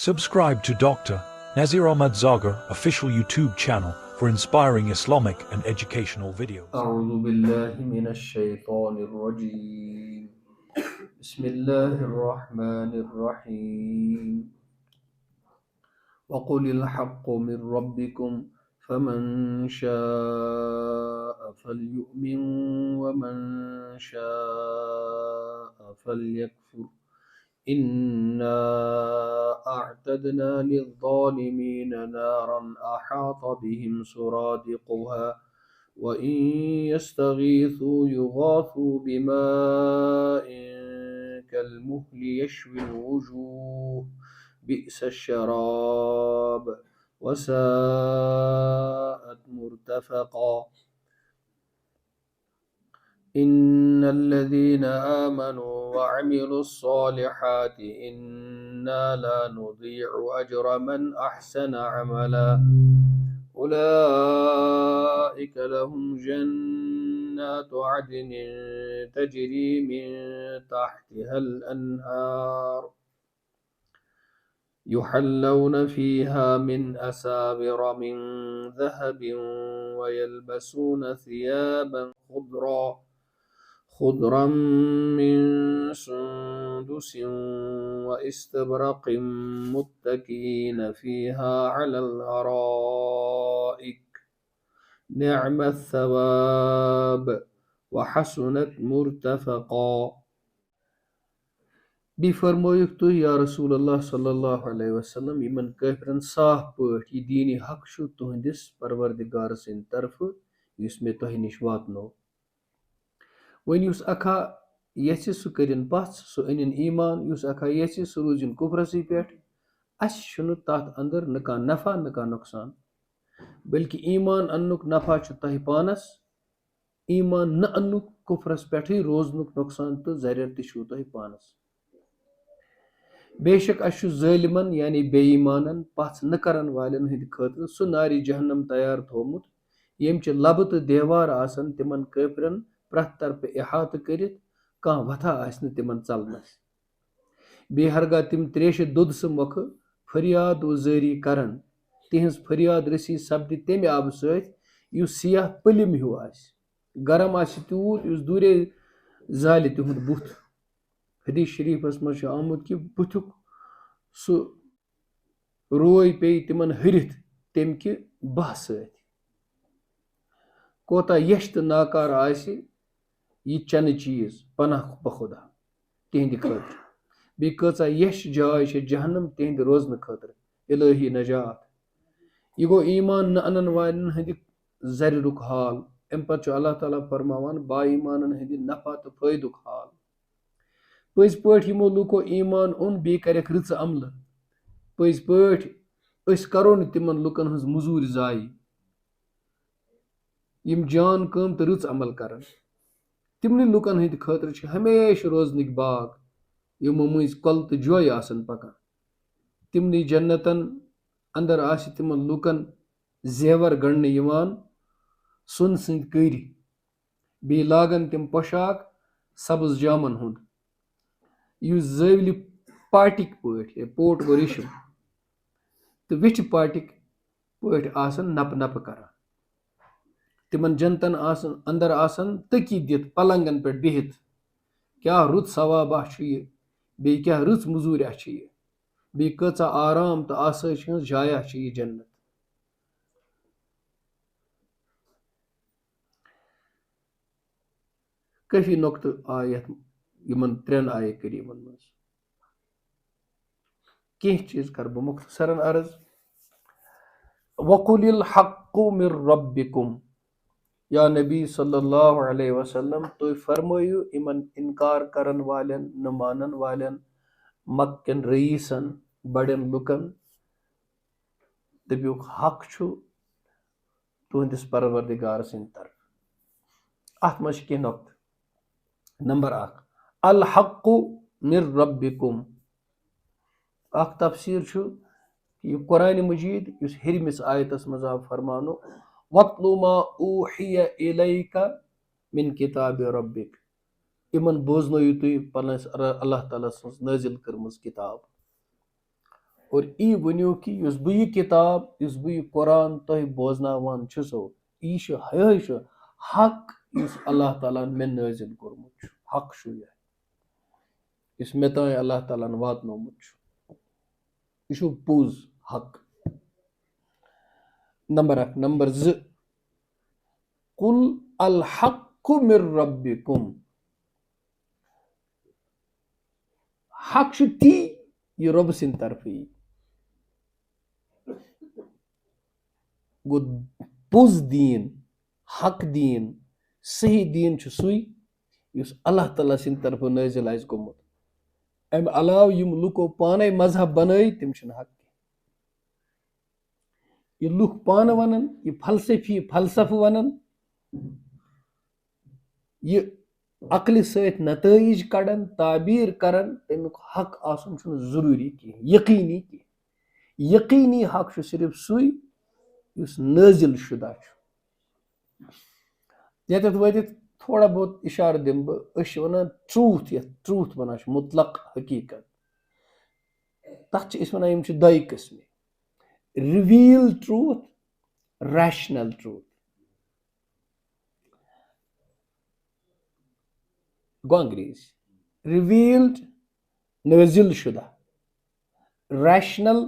Subscribe to Dr. Nazir Ahmad Zagar official YouTube channel for inspiring Islamic and educational videos. أعوذ بالله من الشيطان الرجيم بسم الله الرحمن الرحيم وقل الحق من ربكم فمن شاء فليؤمن ومن شاء فليكفر إنا أعتدنا للظالمين نارا أحاط بهم سرادقها وإن يستغيثوا يغاثوا بماء كالمهل يشوي الوجوه بئس الشراب وساءت مرتفقا إن الذين آمنوا وعملوا الصالحات إنا لا نضيع أجر من أحسن عملا أولئك لهم جنات عدن تجري من تحتها الأنهار يحلون فيها من أساور من ذهب ويلبسون ثيابا خضرا من سندس واستبرق متكئين فيها على الأرائك نعم الثواب وحسنت مرتفقا. فرمٲیِکھ تُہۍ یا رسول اللہ صلی اللہ علیہ وسلم یِمن کٲفرن صاف پٲٹھۍ یہِ دیٖنِ حق چھُ تُہنٛدِس پروردِگار سٕنٛدِ طرفہٕ یُس مےٚ تۄہہِ نِش واتنو. وۄنۍ یُس اکھا یژھِ سُہ کٔرِنۍ پژھ سُہ أنِنۍ ایمان، یُس اکھا یژھِ سُہ روٗزِنۍ کُفرسٕے پٮ۪ٹھ. اَسہِ چھُنہٕ تتھ انٛدر نہٕ کانٛہہ نفع نہٕ کانٛہہ نۄقصان، بٔلکہِ ایمان اننُک نفع چھُ تۄہہِ پانس، ایمان نہٕ اننُک کُفرس پٮ۪ٹھٕے روزنُک نۄقصان تہٕ زرٮ۪ر تہِ چھُو تۄہہِ پانس. بے شک اَسہِ چھُ ظٲلمن یعنی بے ایمانن پژھ نہٕ کرن والٮ۪ن ہٕنٛدِ خٲطرٕ سُہ نارِ جہنم تیار تھوٚومُت ییٚمہِ چہِ لبہٕ تہٕ دیوار آسن تِمن کٲفرن پرٛٮ۪تھ طرفہٕ احاطہٕ کٔرِتھ، کانٛہہ وتھا آسہِ نہٕ تِمن ژلنس. بیٚیہِ ہرگاہ تِم تریشہِ دۄدسہٕ مۄکھٕ فریاد و زٲری کرن، تِہنٛز فریاد رٔسی سپدِ تمہِ آبہٕ سۭتۍ یُس سیاہ پٔلِم ہیوٗ آسہِ، گرم آسہِ تیوٗت یُس دوٗرے زالہِ تِہُنٛد بُتھ. حدیث شریٖفس منٛز چھُ آمُت کہِ بُتھیُک سُہ روے پیٚیہِ تِمن ۂرِتھ تمہِ کہِ بہہ سۭتۍ. کوتاہ یش تہٕ ناکار آسہِ یہِ چنہٕ چیٖز پناہ بخدا تِہنٛدِ خٲطرٕ. بیٚیہِ کۭژاہ یش جاے چھِ جہنم تِہنٛدِ روزنہٕ خٲطرٕ. الہی نجات. یہِ گوٚو ایمان نہٕ انن والٮ۪ن ہٕنٛدِ زرِرُک حال. امہِ پتہٕ چھُ اللہ تعالیٰ فرماوان با ایمانن ہٕنٛدِ نفع تہٕ فٲیدُک حال. پٔزۍ پٲٹھۍ یِمو لوٗکو ایمان اوٚن بیٚیہِ کرٮ۪کھ رٕژٕ عملہٕ. پٔزۍ پٲٹھۍ أسۍ کرو نہٕ تِمن لُکن ہٕنٛز موٚزوٗرۍ ضایہِ یِم جان کٲم تہٕ رٕژ عمل کرن. تِمنٕے لُکن ہٕنٛدِ خٲطرٕ چھِ ہمیشہٕ روزنٕکۍ باغ یِمو مٔنٛزۍ کۄلہٕ تہٕ جویہِ آسن پکان. تِمنٕے جنتن اندر آسہِ تِمن لُکن زیور گنڈنہٕ یِوان سۄنہٕ سٕنٛدۍ کٔرۍ، بیٚیہِ لاگن تِم پۄشاک سبٕز جامن ہُنٛد یُس زٲولہِ پاٹِکۍ پٲٹھۍ پوٹ گوٚو ریشم تہٕ ویٹھِ پاٹِکۍ پٲٹھۍ آسن نپہٕ نپہٕ کران. تِمن جنتن آسن اندر آسن تٔکی دِتھ پلنگن پٮ۪ٹھ بِہِتھ. کیاہ رُت ثوابہ چھُ یہِ، بیٚیہِ کیاہ رٕژ موٚزوٗریا چھِ یہِ، بیٚیہِ کۭژاہ آرام تہٕ آسٲیش ہٕنٛز جایا چھِ یہِ جنت. کٲفی نۄقطہٕ آیہِ یتھ یِمن 3 آیے کریٖمن منٛز. کینٛہہ چیٖز کرٕ بہٕ مختصرن عرض. وقل الحق من ربکم، یا نبی صلی اللہ علیہ وسلم تُہۍ فرمٲیِو یِمن انکار کرن والٮ۪ن نہٕ مانن والٮ۪ن مکہٕ کٮ۪ن رئیٖسن بڑٮ۪ن لُکن، دٔپِو حق چھُ تُہنٛدِس پروردگار سٕنٛدِ طرفہٕ. اتھ منٛز چھِ کینٛہہ نۄقطہٕ. نمبر 1 الحق من ربکم. اکھ تفسیٖر چھُ یہِ قرآنِ مجیٖد یُس ہیٚرمِس آیتس منٛز آو فرماونہٕ وَاتْلُ مَا أُوحِیَ إِلَيْکَ مِن کِتابِ رَبِّک. یِمن بوزنٲیِو تُہۍ پننِس اللہ تعالیٰ سٕنٛز نٲزِل کٔرمٕژ کِتاب. اور ای ؤنِو کہِ یُس بہٕ یہِ کِتاب یُس بہٕ یہِ قرآن تۄہہِ بوزناوان چھُسو یہِ چھُ ہَے چھُ حق یُس اللہ تعالیٰ ہن مےٚ نٲزِل کوٚرمُت چھُ حق چھُ یہِ یُس مےٚ تانۍ اللہ تعالیٰ ہن واتنومُت چھُ یہِ چھُ پوٚز حق. نمبر 1. نمبر 2. قُل الحق من ربکم. حق چھُ تی یہِ رۄبہٕ سٕنٛدِ طرفہٕ یی. گوٚو پوٚز دیٖن حق دیٖن صحیح دیٖن چھُ سُے یُس اللہ تعالیٰ سٕنٛدِ طرفہٕ نٲزِل آسہِ گوٚمُت. اَمہِ علاوٕ یِم لُکو پانے مذہب بنٲے تِم چھِنہٕ حق کینٛہہ. یہِ لُکھ پانہٕ وَنان یہِ فلسفہٕ وَنان یہِ عقلہِ سۭتۍ نتٲیِج کڑان تعبیٖر کران تمیُک حق آسُن چھُنہٕ ضروٗری کینٛہہ یقیٖنی کینٛہہ. یقیٖنی حق چھُ صرف سُے یُس نٲزِل شُدہ چھُ. ییٚتٮ۪تھ وٲتِتھ تھوڑا بہت اِشارٕ دِمہٕ بہٕ. أسۍ چھِ وَنان ٹرٛوٗتھ یَتھ ٹرٛوٗتھ وَنان چھِ مُطلق حقیٖقت تَتھ چھِ أسۍ وَنان یِم چھِ دۄیہِ قٕسمہِ رِویٖل ٹرٛوٗتھ ریشنل ٹرٛوٗتھ. گوٚو انگریزی رِویٖلڈ نٲزِل شُدہ ریشنل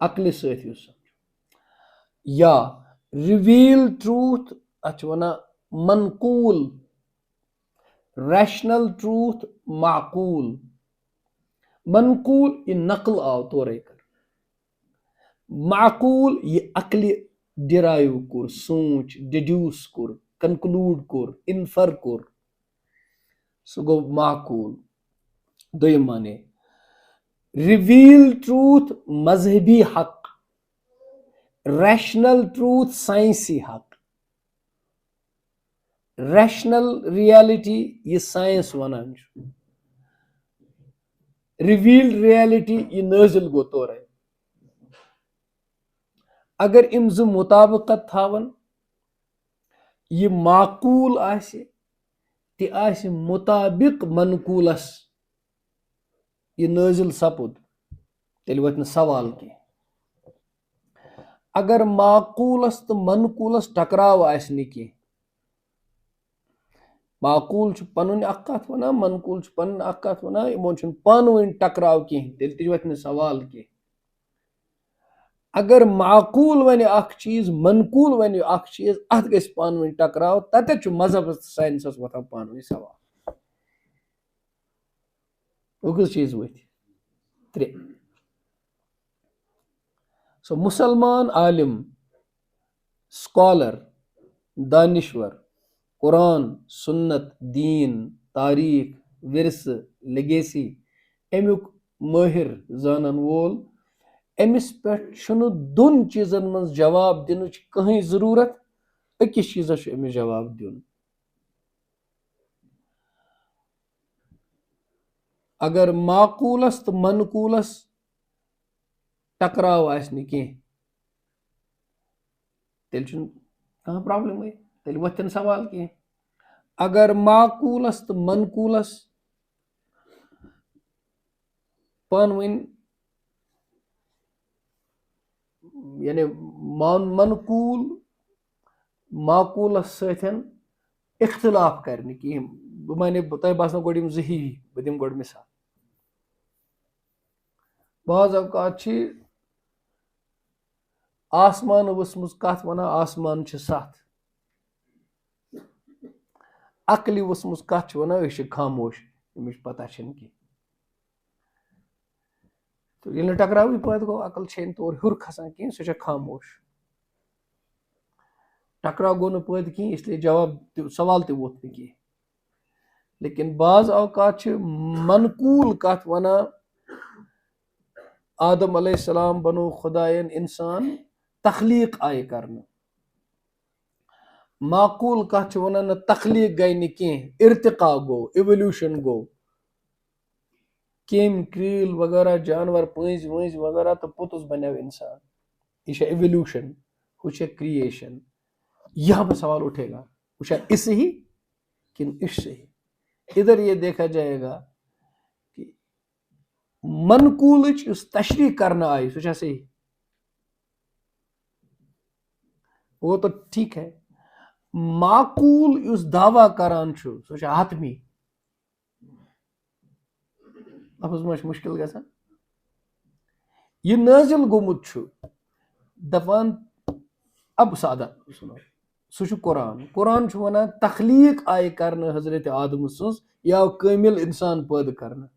عقلہِ سۭتۍ یُس یا رِویٖل ٹرٛوٗتھ اَتھ چھِ وَنان منقوٗل ریشنل ٹرٛوٗتھ معقوٗل. منقوٗل یہِ نقل آو تورے کر. معقوٗل یہِ عقلہِ ڈِرایو کوٚر سونٛچ ڈِڈیوٗس کوٚر کنکلوٗڈ کوٚر اِنفر کوٚر سُہ گوٚو معقوٗل. دوٚیِم معنی رِویٖل ٹرٛوٗتھ مذہبی حق ریشنل ٹرٛوٗتھ ساینسی حق. ریشنل ریالٹی یہِ ساینس وَنان چھُ رِویٖلڈ ریالٹی یہِ نٲزِل گوٚو تورے. اگر یِم زٕ مُطابقت تھاوان یہِ معقوٗل آسہِ تہِ آسہِ مُطابق منقوٗلس یہِ نٲزِل سپُد تیٚلہِ وۄتھِ نہٕ سوال کینٛہہ. اگر معقوٗلس تہٕ منقوٗلس ٹکراو آسہِ نہٕ کینٛہہ معقوٗل چھُ پنُن اکھ کتھ ونان منقوٗل چھُ پنٕنۍ اکھ کتھ ونان یِمن چھُنہٕ پانہٕ ؤنۍ ٹکراو کینٛہہ تیٚلہِ تہِ وۄتھِ نہٕ سوال کینٛہہ. اگر معقوٗل وَنہِ اکھ چیٖز منقوٗل وَنہِ اکھ چیٖز اتھ گژھِ پانہٕ ؤنۍ ٹکراو تتٮ۪تھ چھُ مذہبس تہٕ ساینسس وۄتھان پانہٕ ؤنۍ سوال. کٔژ چیٖز ؤتھۍ 3. سُہ مُسلمان عالم سکالر دانِشور قرآن سُنت دیٖن تاریٖخ ورثہٕ لیگیسی امیُک مٲہر زانن وول أمِس پٮ۪ٹھ چھُنہٕ دۄن چیٖزن منٛز جواب دِنٕچ کٕہٕنۍ ضروٗرت. أکِس چیٖزس چھُ أمِس جواب دیُن. اگر معقوٗلس تہٕ منقوٗلس ٹکراو آسہِ نہٕ کینٛہہ تیٚلہِ چھُنہٕ کانٛہہ پرابلمٕے تیٚلہِ وۄتھِ نہٕ سوال کینٛہہ. اگر معقوٗلس تہٕ منقوٗلس پانہٕ ؤنۍ یعنی منقوٗل معقوٗلس سۭتۍ اختلاف کرِ نہٕ کِہینۍ. بہٕ مانے تۄہہِ باسنو گۄڈٕ یِم زٕ ہی بہٕ دِمہٕ گۄڈٕ مِثال. بعض اوقات چھِ آسمان ؤژھمٕژ کتھ ونان آسمان چھِ 7. عقلہِ ؤژھمٕژ کتھ چھِ ونان أسۍ چھِ خاموش أمِچ پتہ چھنہٕ کینٛہہ. تہٕ ییٚلہِ نہٕ ٹکراوٕے پٲدٕ گوٚو عقل چھے نہٕ تور ہیوٚر کھسان کینٛہہ سۄ چھےٚ خاموش. ٹکراو گوٚو نہٕ پٲدٕ کینٛہہ اس لیے جواب سوال تہِ ووٚتھ نہٕ کینٛہہ. لیکن بعض اوقات چھِ منقوٗل کتھ ونان آدم علیہ السلام بنو خۄدایَن انسان تخلیٖق آیہِ کرنہٕ. معقوٗل کتھ چھِ ونان نہ تخلیٖق گٔے نہٕ کینٛہہ ارتقا گوٚو ایولیوشن گوٚو کیٚمۍ کرٛیٖلۍ وغیرہ جانور پٔنٛزۍ ؤنٛزۍ وغیرہ تہٕ پوٚتُس بنیو انسان. یہ چھےٚ ایولیوشن ہُہ چھےٚ کریشن. یہاں پہ سوال اٹھے گا وہ شاید اس سے ہی کن اس سے ہی. ادھر یہ دیکھا جائے گا کہ منقولچ اس تشریح کرنا آئی سو چھا صحیح، وہ تو ٹھیک ہے. معقول اس دعویٰ کران چھُ سو چھا حتمی. لفظ ما چھُ مشکل گژھان. یہ نازل گوٚمُت چھُ دپان اب سادہ سنو سُہ چھُ قرآن. قرآن چھُ ونان تخلیق آیہِ کرنہٕ حضرت آدم سٕنٛز یہِ آو کٲمِل اِنسان پٲدٕ کرنہٕ.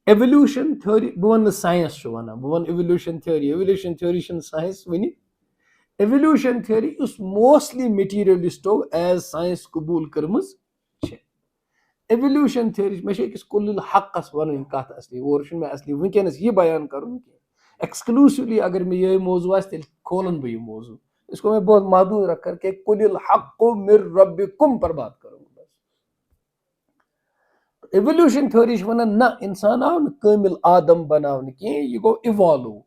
ایولیوشن تھیوری بہٕ وَنہٕ نہٕ ساینس چھُ ونان، بہٕ وَنہٕ ایولیوشن تھیوری. ایولیوشن تھیوری چھُنہٕ ساینس ؤنِتھ. ایولیوشن تھیوری یُس موسٹلی میٹیریلسٹو ایز ساینس قبوٗل کٔرمٕژ چھِ. ایولیوشن تھیوری مےٚ چھِ أکِس کُلِل حقس وَنٕنۍ کتھ اصلی، اور چھُنہٕ مےٚ اصلی وٕنکیٚنس یہِ بیان کرُن کینٛہہ. ایکسکلوسولی اگر مےٚ یِہے موضوع آسہِ تیٚلہِ کھولن بہٕ یہِ موضوع. اس کو میں بہت محدود رکھ کر کے کل الحق من ربکم پر بات کروں گا. ایولیوشن تھیوری چھِ ونان نہ انسان آو نہٕ کٲمِل آدم بناونہٕ کینٛہہ، یہِ گوٚو اِوالو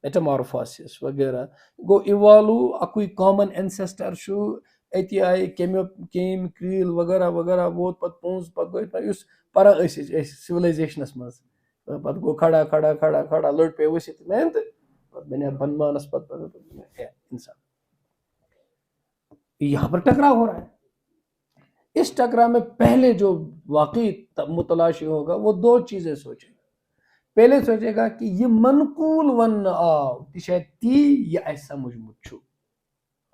میٹامارفاسس وغیرہ گوٚو اِوالو. اکُے کامن اینسیسٹر چھُ، أتی آیہِ کیٚمۍ کریٖل وغیرہ وغیرہ ووت پتہٕ پونٛز پتہٕ گوٚو یُس پران ٲسۍ أسۍ سِولایزیشنس منٛز پتہٕ گوٚو کھڑا کھڑا کھڑا کھڑا لٔڑ پے ؤسِتھ مین تہٕ پتہٕ بنے بنمانس پتہٕ انسان. یہاں پر ٹکراؤ ہو رہا ہے. اس ٹکراؤ میں پہلے جو واقعی متلاشی ہوگا وہ دو چیزیں سوچے گا. پہلے سوچے گا کہ یہ منقول ون آو تہ چھا تی یہ اسہِ سمجھمُت چھُ،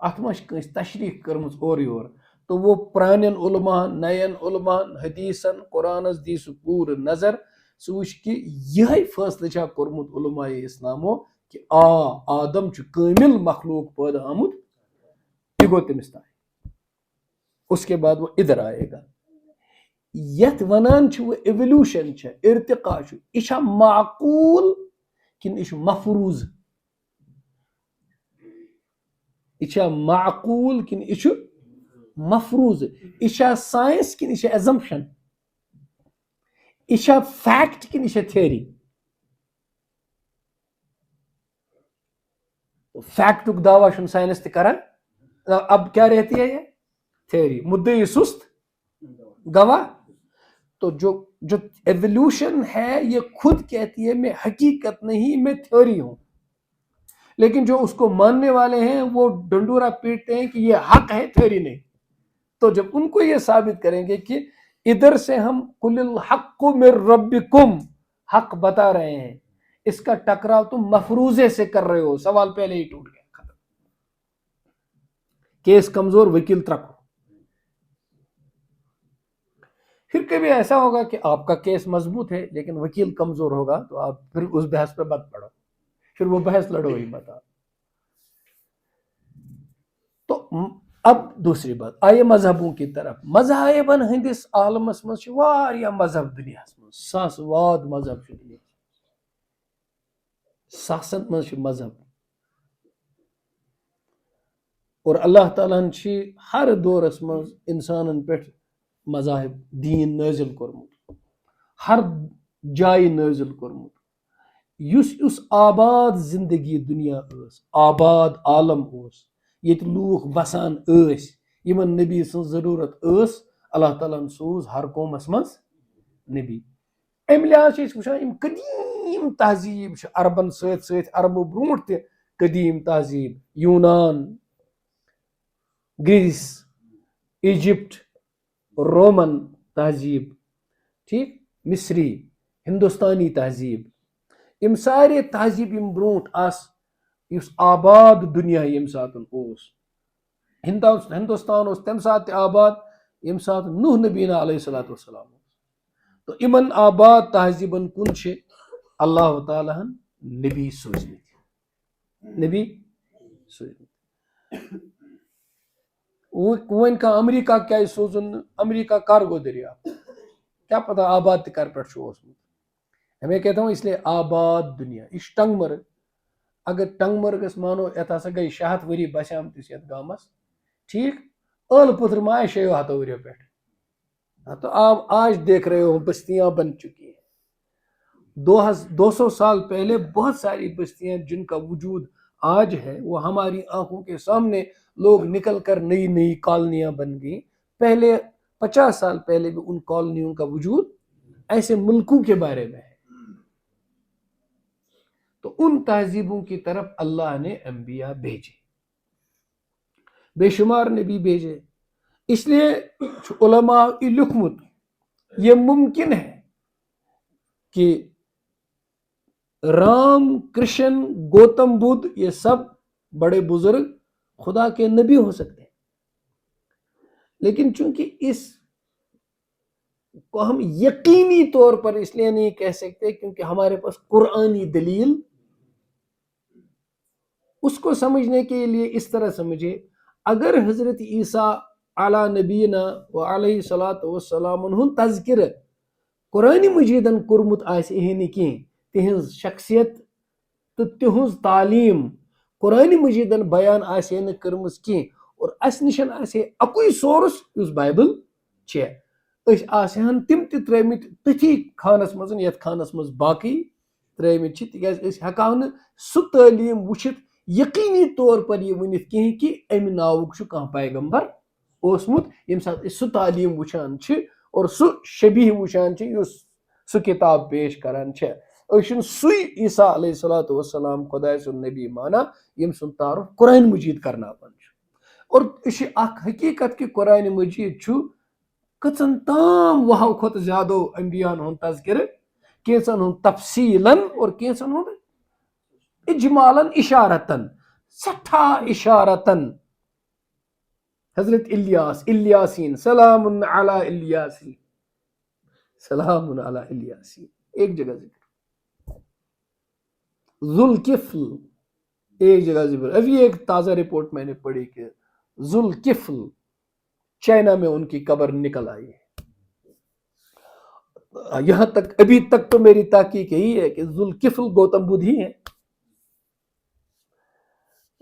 اتھ ما چھِ کٲنٛسہِ تشریح کٔرمٕژ اورٕ یورٕ. تو وہ پرانٮ۪ن علماہن نین علماہن حدیثن قرآنس دی سُہ پوٗرٕ نظر، سُہ وٕچھ کہ یِہے فٲصلہٕ چھا کوٚرمُت علماء اسلامو کہ آدم چھُ کٲمِل مخلوق پٲدٕ آمُت، یہ گوٚو تٔمِس تام. اس کے بعد وہ ادھر آئے گا. یتھ ونان چھِ وہ ایولیوشن چھِ ارتقا چھُ، یہِ چھا معقول کِنہٕ یہِ چھُ مفروض؟ یہِ چھا معقول کِنہٕ یہِ چھُ مفروض؟ یہِ چھا ساینس کِنہٕ یہِ چھا ایزمپشن؟ یہِ چھا فیکٹ کِنہٕ یہِ چھا تھیوری؟ فیکٹُک دعویٰ چھُنہٕ ساینس تہِ کران. اب کیا رہتی ہے یہ تھیوری؟ مدعی سست گواہ. تو جو ایولیوشن ہے یہ خود کہتی ہے میں حقیقت نہیں میں تھیوری ہوں، لیکن جو اس کو ماننے والے ہیں وہ ڈنڈورا پیٹتے ہیں کہ یہ حق ہے تھیوری نہیں. تو جب ان کو یہ ثابت کریں گے کہ ادھر سے ہم قل الحق من ربکم حق بتا رہے ہیں، اس کا ٹکراؤ تم مفروضے سے کر رہے ہو، سوال پہلے ہی ٹوٹ گیا، ختم. کیس کمزور وکیل ترکو. پھر کبھی ایسا ہوگا کہ آپ کا کیس مضبوط ہے لیکن وکیل کمزور ہوگا تو آپ پھر اس بحث پہ مت پڑھو، پھر وہ بحث لڑو ہی مت. تو اب دوسری بات آئیے مذہبوں کی طرف. مذاہبن ہندس عالمس مز واریاہ مذہب دنیاہس مز، ساس واد مذہب دنیا، ساسن مز مذہب. اور اللہ تعالیٰ ہن ہر دورس مز انسانن پہ مذاہب دین نازل کورمت، ہر جائے نازل کورمت. یس آباد زندگی دنیا ٲس، آباد عالم اوس، ییٚتہِ لوٗکھ بسان ٲسۍ، یمن نبی سٕنٛز ضروٗرت ٲس، اللہ تعالیٰ ہن سوز ہر قومس منٛز نبی. امہِ لحاظ چھِ أسۍ وٕچھان یِم قدیٖم تہذیٖب چھِ عربن سۭتۍ سۭتۍ عربو برونٛٹھ تہِ قدیٖم تہذیٖب، یوٗنان، گریٖس، ایجپٹ، رومن تہذیٖب، ٹھیٖک، مصری، ہندوستانی تہذیٖب، یِم سارے تہذیٖب یِم برونٛٹھ آسہٕ، یُس آباد دُنیا ییٚمہِ ساتہٕ اوس. ہندوستان اوس تمہِ ساتہٕ تہِ آباد ییٚمہِ ساتہٕ نوح نبینا علیہ الصلوۃ والسلام اوس. تو یِمن آباد تہذیٖبن کُن چھِ اللہ تعالیٰ ہن نبی سوٗزمٕتۍ، نبی سوٗزمٕتۍ. وۄنۍ کانٛہہ امریکہ کیازِ سوزُن نہٕ؟ امریکہ کر گوٚو دٔریافت؟ کیا پتہ آباد تہِ کر پٮ۪ٹھ چھُ اوسمُت. میں کہتا ہوں اس لیے آباد دنیا. یہ ٹنگ مرگ، اگر ٹنگ مرگس مانو یت ہسا گئی 600 ؤری بسیمتس یتھ گامس، ٹھیک، ٲلہٕ پتھر ما آئے 600 ؤریو پہ. تو آپ آج دیکھ رہے ہو بستیاں بن چکی ہیں. 200 سال پہلے بہت ساری بستیاں جن کا وجود آج ہے وہ ہماری آنکھوں کے سامنے لوگ نکل کر نئی نئی کالونیاں بن گئی. پہلے 50 سال پہلے بھی ان کالونیوں کا وجود ایسے ملکوں کے بارے میں ہے. تو ان تہذیبوں کی طرف اللہ نے انبیاء بھیجے، بے شمار نبی بھیجے. اس لیے علماء لکھمت یہ ممکن ہے کہ رام، کرشن، گوتم بدھ یہ سب بڑے بزرگ خدا کے نبی ہو سکتے ہیں، لیکن چونکہ اس کو ہم یقینی طور پر اس لیے نہیں کہہ سکتے کیونکہ ہمارے پاس قرآنی دلیل. اس کو سمجھنے کے لیے اس طرح سمجھے، اگر حضرت عیسیٰ علی نبینا و علیہ الصلاۃ والسلام ہن تذکر قرآن مجیدن کورمت آسہ اہن کی تہذ شخصیت تو تہذ تعلیم قرآن مجیدن بیان آسہ نہ کرمز کی، اور اس نشن آسہ اکوئی سورس اس بائبل چھ، اس آسہن تم تہ ترمت تتھی خانس مز یتھ خانس مز باقی ترمت چھ، تکیاز اس ہیکو نہ سہ تعلیم وچھت یقینی طور پر یہ ونت کہیں کہ امہ ناوک کانٛہہ پیغمبر اوسمت یم سات سہ تعلیم وچھان چھ اور سہ شبیہ وچھان چھ یس سہ کتاب پیش کران چھ. أسۍ سُے عیسیٰ علیہ الصلوۃ والسلام خدائے سُنٛد نبی مانا یم سُنٛد تعارف قرآن مجید کرناوان چھ. اور یہ اخ حقیقت کہ قرآن مجید چھ کچن تام وہو کھت زیادہ انبیاء ہند تذکر، کینچن ہند تفصیلاً اور کینچن ہند اجمالاً اشارتاً، سٹھا اشارتاً. حضرت الیاسین سلام علی الیاسین، سلام علی الیاسین ایک جگہ ذکر، ذوالکفل ایک جگہ ذکر. ابھی ایک تازہ رپورٹ میں نے پڑھی کہ ذوالکفل چائنا میں ان کی قبر نکل آئی ہے. یہاں تک ابھی تک تو میری تحقیق یہی ہے کہ ذوالکفل گوتم بدھ ہی ہے.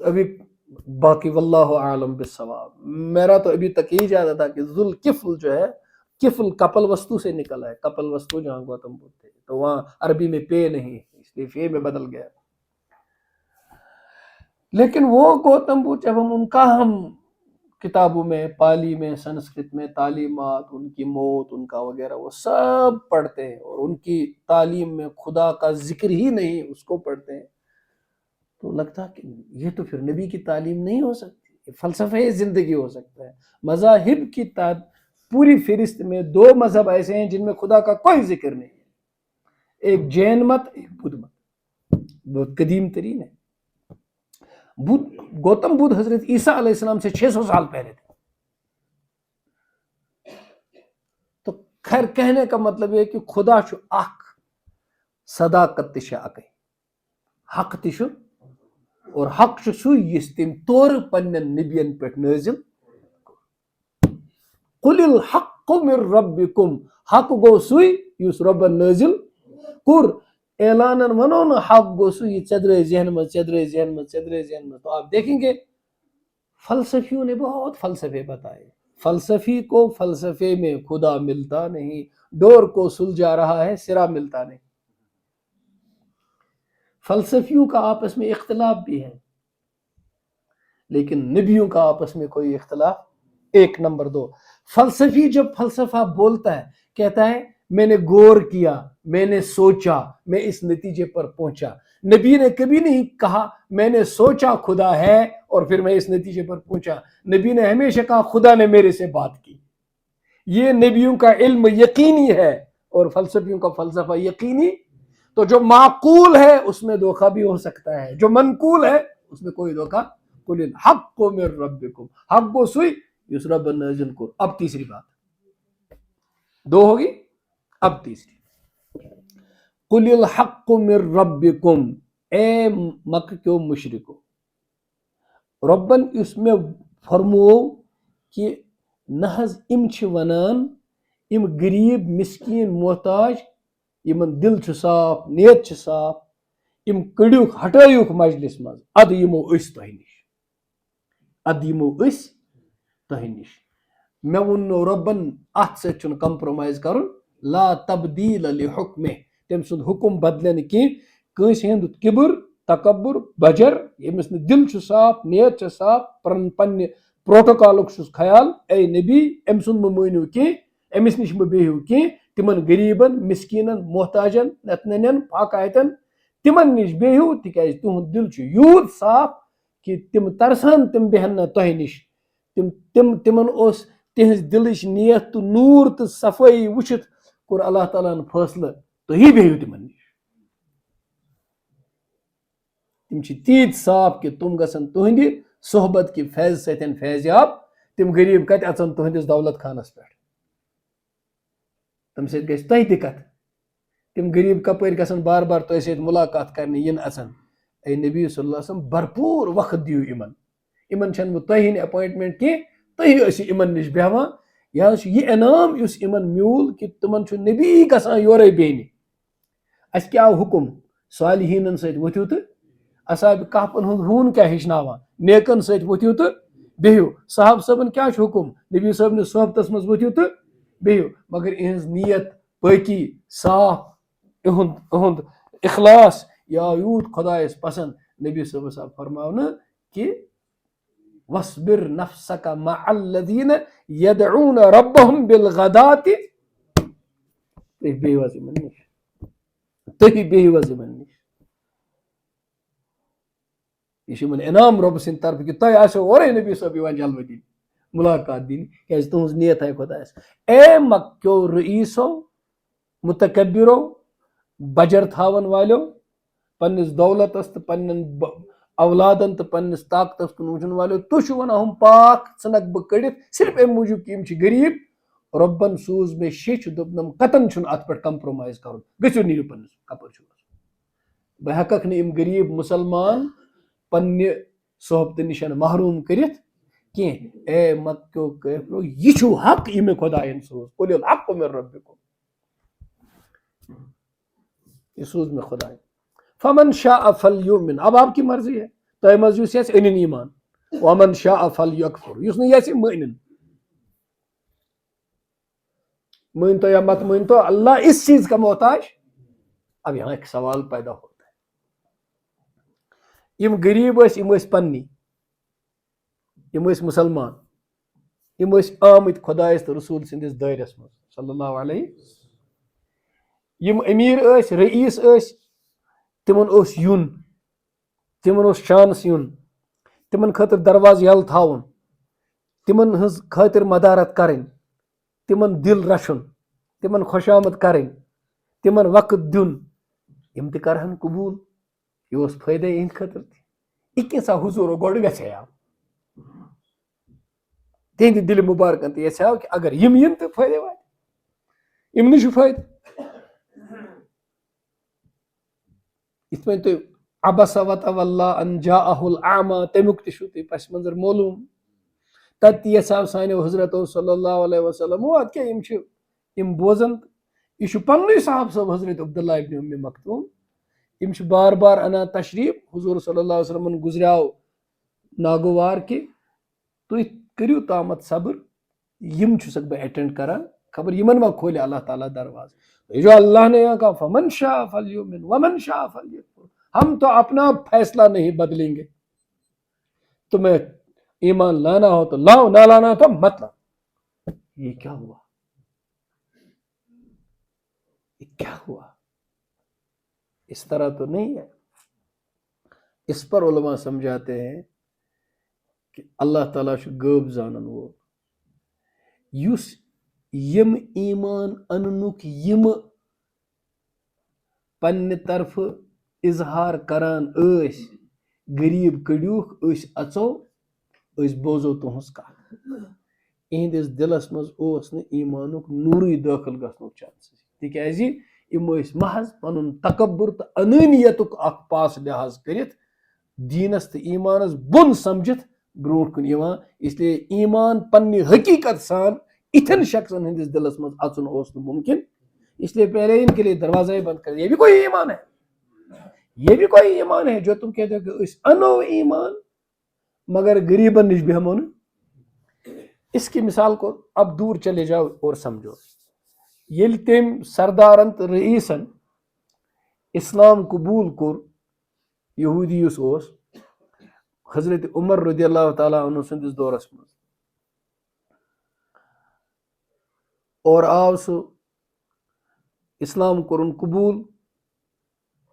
ابھی باقی واللہ عالم بالصواب. میرا تو ابھی تک یہی جانا تھا کہ ذوالکفل جو ہے، کفل کپل وستو سے نکلا ہے، کپل وستو جہاں گوتم بدھ تھے، تو وہاں عربی میں پے نہیں، اس لیے فے میں بدل گیا. لیکن وہ گوتم بدھ جب ہم ان کا ہم کتابوں میں، پالی میں، سنسکرت میں تعلیمات، ان کی موت، ان کا وغیرہ وہ سب پڑھتے ہیں، اور ان کی تعلیم میں خدا کا ذکر ہی نہیں اس کو پڑھتے ہیں، تو لگتا کہ یہ تو پھر نبی کی تعلیم نہیں ہو سکتی، یہ فلسفہ زندگی ہو سکتا ہے. مذاہب کی پوری فہرست میں 2 مذہب ایسے ہیں جن میں خدا کا کوئی ذکر نہیں ہے، ایک جین مت، ایک بدھ مت، بہت قدیم ترین ہے. گوتم بدھ حضرت عیسیٰ علیہ السلام سے 600 سال پہلے تھے. تو خیر کہنے کا مطلب یہ کہ خدا چھُ اکھ، صداقت تہ اکے، حق تہ چھُ، اور حق چھُ سُے یُس تٔمۍ تورٕ پننٮ۪ن نبین پٮ۪ٹھ نٲزِل. قل الحق من ربکم، حق گو سُے یُس رۄبن نٲزِل کوٚر. اعلانن ونو نا حق گو سُے یہ ژےٚ ذہن مز. تو آپ دیکھیں گے فلسفیوں نے بہت فلسفے بتائے. فلسفی کو فلسفے میں خدا ملتا نہیں، ڈور کو سلجھا رہا ہے سرا ملتا نہیں. فلسفیوں کا آپس میں اختلاف بھی ہے، لیکن نبیوں کا آپس میں کوئی اختلاف. 1 نمبر 2، فلسفی جب فلسفہ بولتا ہے کہتا ہے میں نے غور کیا، میں نے سوچا، میں اس نتیجے پر پہنچا. نبی نے کبھی نہیں کہا میں نے سوچا خدا ہے اور پھر میں اس نتیجے پر پہنچا. نبی نے ہمیشہ کہا خدا نے میرے سے بات کی. یہ نبیوں کا علم یقینی ہے اور فلسفیوں کا فلسفہ یقینی. تو جو معقول ہے اس میں دھوکہ بھی ہو سکتا ہے، جو منقول ہے اس میں کوئی دھوکہ. قل الحق من ربکم، حق گو سوئی یس رب نازل کر. اب تیسری بات 2 ہوگی، اب تیسری. قل الحق من ربکم، اے مکہ کیو مشرکو، ربن اس میں فرمو کہ نہ حظ ام چھ ونان ام غریب مسکین محتاج یمن دل چھ صاف، نیت چھ صاف، ام کڑیوک ہٹایوک مجلس مز، اد یمو اس تہ نش، اد یمو اس تہ نش. مے ونو ربن ات ست چھن کمپرومائز کرن. لا تبدیل لحکمہ، تم سند حکم بدلے نہ کی. کنس ہند کبر، تکبر، بجر، یمس نہ دل چھ صاف، نیت چھ صاف، پنہ پروٹوکالک چھس خیال، اے نبی ام سند مہ مٲنِو کی، امس نش مہ بہیو کی، تمن غریبن مسکینن محتاجن نتنن پاکایتن تمن نش بہو تکیاز تہند دل یوت صاف کہ تم ترسان تم بہن نہ تہ نش تمن اس تہذ دلچ نیت تو نور تو صفائی وچھت کور اللہ تعالیٰ فیصلہ تھی بہو تمن نش تم تیت صاف کہ تم گھن تہند صحبت کہ فیض ستن فیضیاب تم غریب کت اچن تہندس دولت خانس پہ تم سۭتۍ گژھِ تۄہہِ تہِ کتھ تم غریب کپٲرۍ گژھن بار بار تۄہہِ سۭتۍ ملاقات کرنہِ ین اژن اے نبی صلی اللہ علیہ وسلم بھرپور وقت دیو یمن چھنہٕ بہٕ تۄہہِ ہٕنٛدۍ اپوینٹمنٹ کینٛہہ تُہۍ ٲسِو یمن نش بیہوان یہِ حظ چھُ یہِ انعام یُس یمن میوٗل کہ تمن چھُ نبی گژھان یورے بیٚہنہِ اَسہِ کیٛاہ آو حُکم صالحیٖنن سۭتۍ ؤتھِو تہٕ اصحاب کہفن ہُنٛد ہوٗن کیٛاہ ہیٚچھناوان نیکن سۭتۍ ؤتھِو تہٕ بِہِو صاحب صٲبن کیٛاہ چھُ حُکم نبی صٲبنِس صحبتس منٛز ؤتھِو تہٕ بِہِو مگر اِہنٛز نیت پٲکی صاف اہُنٛد اخلاص یہِ آو یوٗت خۄدایس پسنٛد نبی صٲبس آو فرماونہٕ کہ وَاصْبِرْ نَفْسَكَ مَعَ الَّذِينَ يَدْعُونَ رَبَّهُمْ بِالْغَدَاةِ تُہۍ بِہِو حظ یِمن نِش تُہۍ بِہِو حظ یِمن نِش یہ چھُ یِمن انعام رۄبہٕ سٕنٛدِ طرفہٕ کہ تۄہہِ آسیو اورے نبی صٲب یِوان جلوٕ دِنہِ ملاقات دِنہِ کیازِ تُہنٛز نیت آیہِ خۄدایس اے مکیو رئیسو متکبرو بجر تھاون والیو پننس دولتس تہٕ پننٮ۪ن اولادن تہٕ پننس طاقتس کُن وٕچھن والیو تُہۍ چھِو ونان ہُم پاک ژھٕنکھ بہٕ کٔڑِتھ صرف امہِ موٗجوٗب کہ یِم چھِ غریٖب رۄبن سوٗز مےٚ شیٚچھ دوٚپنم قطن چھُنہٕ اتھ پٮ۪ٹھ کمپرومایز کرُن گٔژھِو نیٖرِو پننس کپٲرۍ چھُو بہٕ ہٮ۪ککھ نہٕ یِم غریٖب مُسلمان پننہِ صحبتہٕ نِش محروٗم کٔرِتھ کینٛہہ اے مکیو کٲفرو یہِ چھُو حق یہِ مےٚ خۄدایَن سوٗز قُلِ الحق من ربکم یہ سوز میں خدا فمن شاء فلیؤمن اب آپ کی مرضی ہے تۄہہِ منٛز یُس یژھِ أنِن ایمان ومن شاء فلیکفر یُس نہٕ یژھِ مہ أنِن مانتو یا مت مانتو اللہ اس چیز کا محتاج اب یہاں ایک سوال پیدا ہوتا ہے یم غریب ٲسۍ یِم ٲسۍ پننی یِم ٲسۍ مسلمان یِم ٲسۍ آمٕتۍ خۄدایس تہٕ رسوٗل سٕنٛدِس دٲیرس منٛز صلی اللہ علیہ یم امیر ٲسۍ رئیس ٲسۍ تمن اوس یُن تمن اوس چانس یُن تمن خٲطرٕ دروازٕ یلہٕ تھاوُن تمن ہٕنٛز خٲطر مدارت کرٕنۍ تمن دل رچھُن تمن خوشامد کرٕنۍ تمن وقت دیُن یم تہِ کرہن قبوٗل یہِ اوس فٲیدے یِہنٛدِ خٲطرٕ تہِ یہِ کینٛژھا حضوٗرو گۄڈٕ ویژھیاو تِہنٛدِ دِلہِ مُبارکن تہِ یژھیاو کہِ اگر یِم یِن تہٕ فٲیدے واتہِ یِمنٕے چھُ فٲیدٕ یِتھ پٲٹھۍ تُہۍ عبس وتولى ان جاءه الاعمى تمیُک تہِ چھُو تُہۍ پس منظر معلوٗم تتہِ تہِ یژھاو سانیو حضرتو صلی اللہ علیہ وسلم ادٕ کیٛاہ یِم چھِ یِم بوزن یہِ چھُ پننُے صاحب صٲب حضرت عبداللہ ابن ام مکتوم یِم چھِ بار بار انان تشریف حضور صلی اللہ علیہ وسلمن گُزریاو ناگوار کہ تُہۍ کٔرِو تامتھ صبر یِم چھُسکھ بہٕ ایٹینڈ کران خبر یِمن ما کھولہِ اللہ تعالیٰ دروازٕ یہ جو اللہ نے یہاں کہا فمن شاء فلیؤمن ومن شاء فلیکفر ہم تو اپنا فیصلہ نہیں بدلیں گے تمہیں ایمان لانا ہو تو لاؤ نہ لانا ہو تو مت لاؤ یہ کیا ہوا یہ کیا ہوا اس طرح تو نہیں ہے اس پر علماء سمجھاتے ہیں کہ اللہ تعالیٰ چھُ غٲب زانن وول یُس یم ایمان اننُک یم پننہِ طرفہٕ اظہار کران ٲسۍ غریٖب کٔڑیوٗکھ أسۍ اژو أسۍ بوزو تُہنٛز کتھ یِہنٛدِس دِلس منٛز اوس نہٕ ایمانُک نوٗرٕے دٲخل گژھنُک چانسز تِکیازِ یِم ٲسۍ محض پنُن تکبر تہٕ انٲنیتُک اکھ پاس لحاظ کٔرِتھ دیٖنس تہٕ ایمانس بۄن سمجھِتھ برونٛٹھ کُن یِوان اس لیے ایمان پننہِ حقیقت سان اتھن شخصن ہندس دلس منٛز اژُن اوس نہٕ ممکن اس لیے پہلے ان کے لیے دروازہ ہی بند کر یہ بھی کوئی ایمان ہے یہ بھی کوئی ایمان ہے جو تم کہتے ہو کہ اس انو ایمان مگر غریبن نش بیہمو نہٕ اس کی مثال کو اب دور چلے جاؤ اور سمجھو ییٚلہِ تٔمۍ سردارن تہٕ رئیسن اسلام قبوٗل کوٚر یہوٗدی یُس اوس حضرت عمر رضی اللہ تعالیٰ عنہ سٕنٛدِس دورس منٛز اور آو سُہ اسلام کورن قبول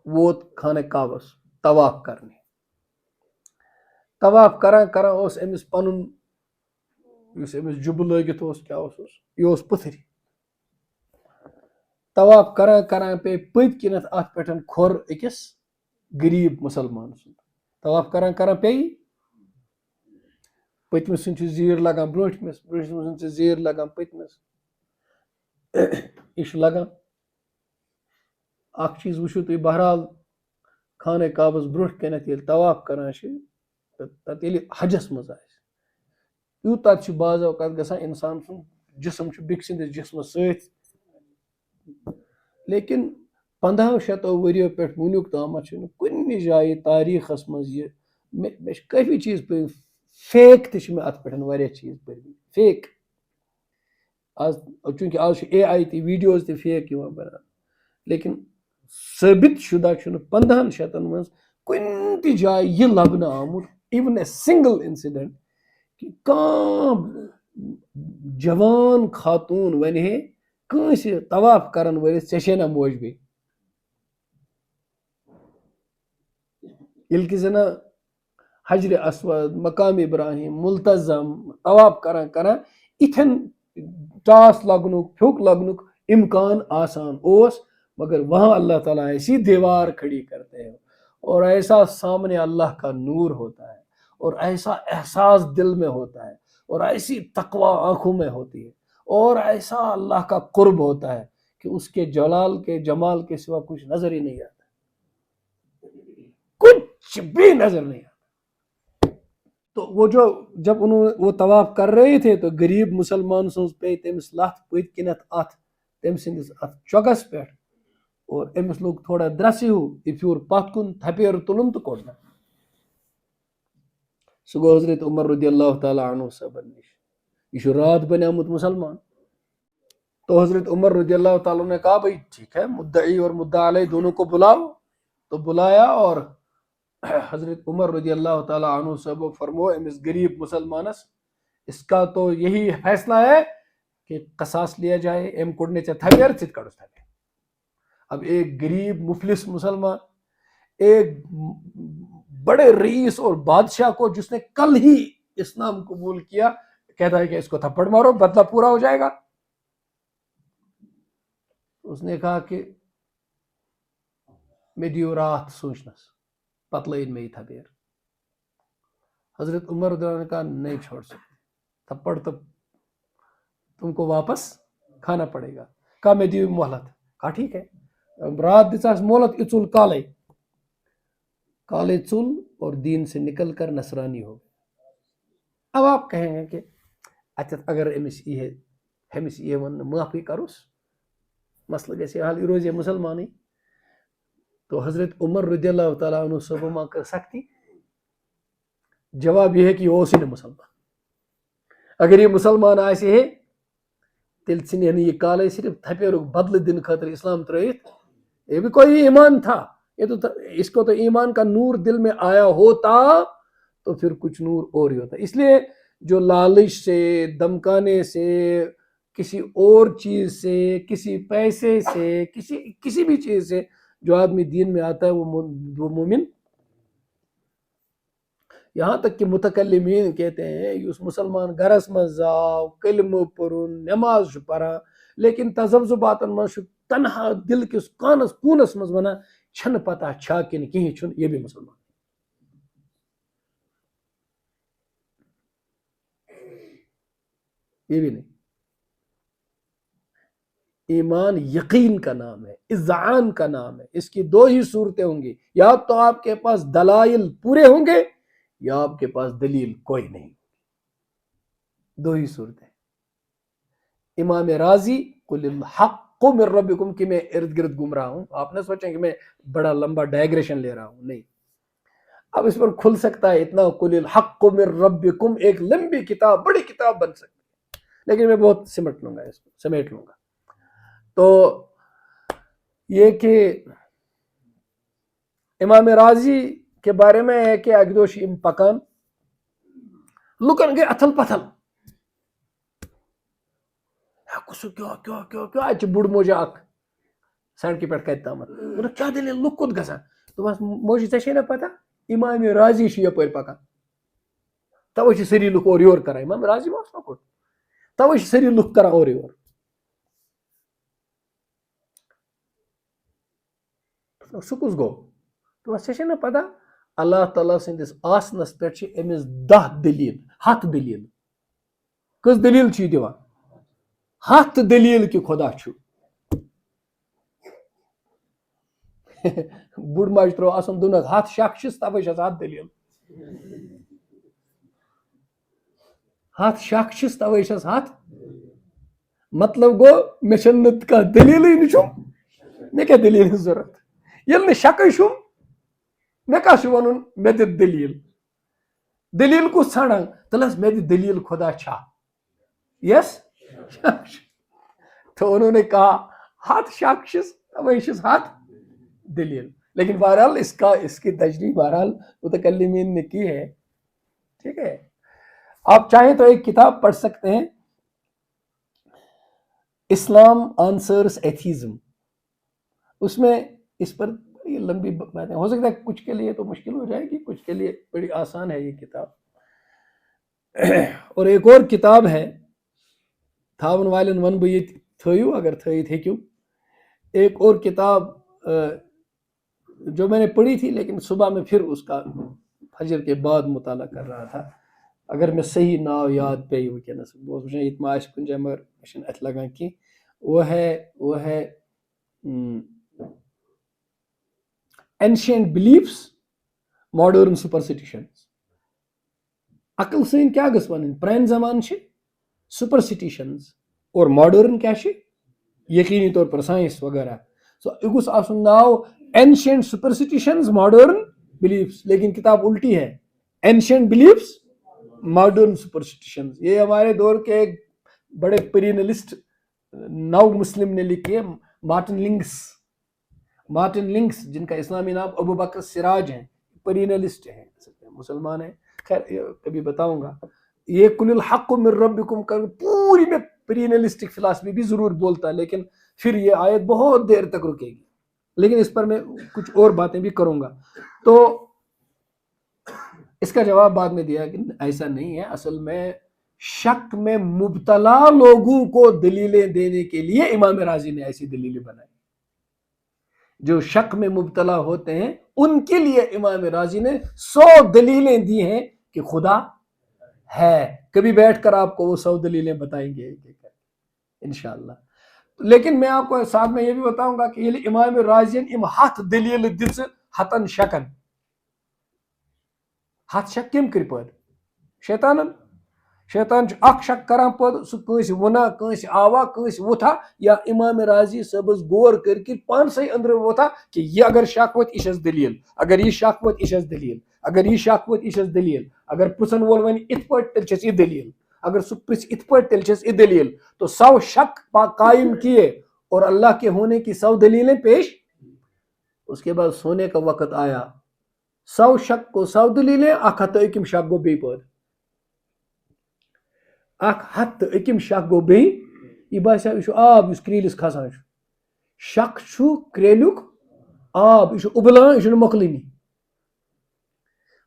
ووت خانہ کعبس طواف کرنے طواف کران کران اوس أمس پنن یُس أمس جُبہٕ لٲگِتھ اوس کیٛاہ اوسُس یہِ اوس پٔتھٕر طواف کران کران پے پٔتۍ کِنٮ۪تھ اَتھ پٮ۪ٹھ کھۄر أکِس غریٖب مُسلمان سُنٛد طواف کران کران پیٚیہِ پٔتمِس سُنٛد چھُ زیٖر لگان برٛونٛٹھمِس برٛونٛٹھمِس سُنٛد چھُ زیٖر لگان پٔتمِس یہِ چھُ لگان اکھ چیٖز وٕچھِو تُہۍ بہرحال خانہ کعبس برٛونٛٹھ کَنٮ۪تھ ییٚلہِ طواف کران چھِ تَتہِ ییٚلہِ حجس منٛز آسہِ یوٗتاہ چھُ بعض اوقات گژھان اِنسان سُنٛد جسم چھُ بیٚکہِ سٕنٛدِس جسمس سۭتۍ لیکن 1500 ؤرۍیو پٮ۪ٹھ وُنیُک تامتھ چھُنہٕ کُنہِ جایہِ تاریٖخس منٛز یہِ مےٚ چھِ کٲفی چیٖز پٔرمٕتۍ فیک تہِ چھِ مےٚ اَتھ پٮ۪ٹھ واریاہ چیٖز پٔرمٕتۍ فیک آز چوٗنٛکہِ آز چھُ AI تہِ ویٖڈیوز تہِ فیک یِوان بناونہٕ لیکن ثٲبت شُدہ چھُنہٕ 1500 منٛز کُنہِ تہِ جایہِ یہِ لبنہٕ آمُت اِوٕن اے سِنگل اِنسِڈنٹ کہِ کانٛہہ جوان خاتوٗن وَنہِ ہے کٲنٛسہِ طواف کرن وٲلِس ژےٚ چھے نہ موج بیٚنہِ ییٚلہِ کہِ زَنہ حجرِ اسود مقام ابراہیم ملتظم طواف کران کران یِتھٮ۪ن ٹاس لگنُک پھیُک لگنُک امکان آسان اوس مگر وہاں اللہ تعالیٰ ایسی دیوار کھڑی کرتے ہیں اور ایسا سامنے اللہ کا نور ہوتا ہے اور ایسا احساس دل میں ہوتا ہے اور ایسی تقویٰ آنکھوں میں ہوتی ہے اور ایسا اللہ کا قرب ہوتا ہے کہ اس کے جلال کے جمال کے سوا کچھ نظر ہی نہیں آتا کچھ بھی نظر نہیں آتا تو وہ جب وہ طواف کر رہے تھے تو غریب مسلمان سٕنٛز پے تٔمِس لَتھ پٔتۍ کِنٮ۪تھ اَتھ تٔمۍ سٕنٛدِس اَتھ چۄگس پٮ۪ٹھ اور أمِس لوٚگ تھوڑا درٛسہٕ ہیوٗ یہِ پھیوٗر پتھ کُن تھپیرٕ تُلُن تہٕ کوٚڑنم سُہ گوٚو حضرت عمر رضی اللہ تعالیٰ عنہ صٲبن نِش یہ چھُ رات بنیومُت مسلمان تو حضرت عمر رضی اللہ تعالیٰ نے کہا بھائی ٹھیک ہے مدعی اور مدعا علیہ دونوں کو بلاؤ تو بلایا اور حضرت عمر رضی اللہ تعالیٰ عنہ صاحب فرمو امس غریب مسلمانس اس کا تو یہی فیصلہ ہے کہ قصاص لیا جائے ایم کوڑنے ژےٚ تھپیر ژٕ تہِ کڑُس تھپیر اب ایک غریب مفلس مسلمان ایک بڑے رئیس اور بادشاہ کو جس نے کل ہی اسلام قبول کیا کہتا ہے کہ اس کو تھپڑ مارو بدلہ پورا ہو جائے گا اس نے کہا کہ میں دیو رات سوچنس پتہ لٲگۍ مےٚ یہِ تھپیر حضرت عمر نے کہا نہیں چھوڑ سکتے تھپڑ تو تم کو واپس کھانا پڑے گا کہا میں دیو مہلت کہا ٹھیک ہے رات دِژاس مہلت یہ ژُل کالے ژُل اور دین سے نکل کر نصرانی ہو اب آپ کہیں گے کہ اچھا اگر امس یہ ون معافی کروس مسئلہ گژھِ حل یہ روزِ مسلمانٕے تو حضرت عمر رضی اللہ تعالیٰ عنہ صٲبو ما کٔر سختی جواب یہ ہے کہ یہ اوسٕے نہٕ مسلمان اگر یہ مسلمان آسہِ ہے تیٚلہِ ژھٕنہِ نہٕ یہ کالے صرف تھپیرُک بدلہٕ دِنہٕ خٲطرٕ اسلام ترٲیِتھ یہ بھی کوئی ایمان تھا یہ تو اس کو تو ایمان کا نور دل میں آیا ہوتا تو پھر کچھ نور اور ہی ہوتا اس لیے جو لالچ سے دمکانے سے کسی اور چیز سے کسی پیسے سے کسی بھی چیز سے جو آدمی دین میں آتا ہے وہ مومن یہاں تک کہ متکلمین کہتے ہیں اس مسلمان گھرس مز آو کلمہ پرن نماز پڑھان لیکن تذبذباتن مز تنہا دل کس کونس مز ونان چھن پتہ چھا کن کہیں چھن یہ بھی مسلمان یہ بھی نہیں ایمان یقین کا نام ہے اذعان کا نام ہے اس کی دو ہی صورتیں ہوں گی یا تو آپ کے پاس دلائل پورے ہوں گے یا آپ کے پاس دلیل کوئی نہیں دو ہی صورتیں امام راضی قل الحق من ربکم کہ میں ارد گرد گھوم رہا ہوں آپ نے سوچیں کہ میں بڑا لمبا ڈائگریشن لے رہا ہوں نہیں اب اس پر کھل سکتا ہے اتنا قل الحق من ربکم ایک لمبی کتاب بڑی کتاب بن سکتی ہے لیکن میں بہت سمیٹ لوں گا تو یہ کہ امام راضی کے بارے میں ہے کہ اگدوش ام پکان لکن گئے اتھل پتھل کیا بڑ موجہ اک سڑکہِ پٮ۪ٹھ کَتہِ تامَتھ دوٚپُکھ کیٛاہ دٔلیٖل لُکھ کوٚت گژھان دوٚپمَس موجی ژےٚ چھے نا پتہ اِمامِ راضی چھُ یَپٲرۍ پکان تَوَے چھِ سٲری لُکھ اورٕ یورٕ کران اِمام راضی اوس نا کوٚت تَوَے چھِ سٲری لُکھ کران اورٕ یورٕ سُہ کُس گوٚو دوٚپمَس ژےٚ چھے نا پتہ اللہ تعالیٰ سٕنٛدِس آسنَس پٮ۪ٹھ چھِ أمِس 10 دٔلیٖل 100 دٔلیٖل کٔژ دٔلیٖل چھِ یہِ دِوان 100 دٔلیٖل کہِ خۄدا چھُ بُڑ ماجہِ ترٛوو اَسُن دوٚپنَکھ 100 شک چھِس تَوَے چھَس 100 دٔلیٖل 100 شک چھِس تَوَے چھَس 100 مطلب گوٚو مےٚ چھَنہٕ نہٕ کانٛہہ دٔلیٖلٕے نہٕ چھُم مےٚ کیٛاہ دٔلیٖل ہٕنٛز ضوٚرَتھ ییٚلہِ نہٕ شکٕے چھُم مےٚ کیٛاہ چھُ وَنُن مےٚ دِ دٔلیٖل دٔلیٖل کُس ژھانڈان تَلہٕ حظ مےٚ دِ دٔلیٖل خۄدا چھا یس تو انہوں نے کہا 100 شک چھِس تَوَے چھِس 100 دلیل لیکن بہرحال اس کی تجریح بہرحال متکلمین نے کی ہے ٹھیک ہے آپ چاہیں تو ایک کتاب پڑھ سکتے ہیں اسلام آنسرس ایتھیزم اس میں اس پر یہ لمبی باتیں ہو سکتا ہے کچھ کے لیے تو مشکل ہو جائے گی کچھ کے لیے بڑی آسان ہے یہ کتاب اور ایک اور کتاب ہے تھاون والن ون بہ یہ تھیو اگر تھیت ہیکو ایک اور کتاب جو میں نے پڑھی تھی لیکن صبح میں پھر اس کا فجر کے بعد مطالعہ کر رہا تھا اگر میں صحیح ناو یاد پی ونکس بہت وچھان یہ ما کن جائے مگر مجھے ات لگان کی وہ ہے اینشینٹ بلیفس ماڈرن سپرسٹیشنز عقل سین کیا گژھ ون پرانہِ زمان سپرسٹیشنز اور ماڈرن کیا یقینی طور پر سائنس وغیرہ سو یہ گوٚژھ آسُن ناو اینشینٹ سپرسٹیشنز ماڈرن بلیفس لیکن کتاب الٹی ہے اینشینٹ بلیفس ماڈرن سپرسٹیشنز یہ ہمارے دور کے ایک بڑے پرینلسٹ نو مسلم نے لکھی ہے مارٹن لنکس جن کا اسلامی نام ابو بکر سراج ہیں پرینلسٹ ہیں مسلمان ہیں خیر کبھی بتاؤں گا یہ کل الحق من ربکم پوری میں پرینلسٹک فلاسفی بھی ضرور بولتا لیکن پھر یہ آیت بہت دیر تک رکے گی لیکن اس پر میں کچھ اور باتیں بھی کروں گا تو اس کا جواب بعد میں دیا کہ ایسا نہیں ہے اصل میں شک میں مبتلا لوگوں کو دلیلیں دینے کے لیے امام راضی نے ایسی دلیلیں بنائی جو شک میں مبتلا ہوتے ہیں ان کے لیے امام راضی نے 100 دلیلیں دی ہیں کہ خدا ہے کبھی بیٹھ کر آپ کو وہ 100 دلیلیں بتائیں گے انشاءاللہ لیکن میں آپ کو ساتھ میں یہ بھی بتاؤں گا کہ یہ امام راضی ام 100 دلیل دِژ 100 شکن 100 شک کم کر پٲدٕ شیطان اکھ شک کران پٲدٕ سُہ کٲنٛسہِ ووٚنا کٲنٛسہِ آوا کٲنٛسہِ ووٚتھا یا امام راضی صٲبس غور کٔرِتھ پانسٕے أنٛدرٕ ووٚتھا کہ یہ اگر شک ووٚتھ یہِ چھس دلیل اگر یہ شک ووٚتھ یہِ چھس دلیل اگر یہ شک ووٚتھ یہِ چھس دلیل اگر پرژھن وول ونہِ یِتھ پٲٹھۍ تیٚلہِ چھس یہ دلیل اگر سُہ پرژھِ یِتھ پٲٹھۍ تیٚلہِ چھس یہ دلیل تو 100 شک قائم کیے اور اللہ کے ہونے کی 100 دلیلیں پیش اس کے بعد سونے کا وقت آیا 100 شک کو 100 دلیلیں 101 شک گو بیٚیہِ پٲدٕ 101 شک گو بیٚیہِ یہ باسیو یہ آب اس کریلس کھسان شک کریلک آب یہ ابلان یہ مۄکلٲنی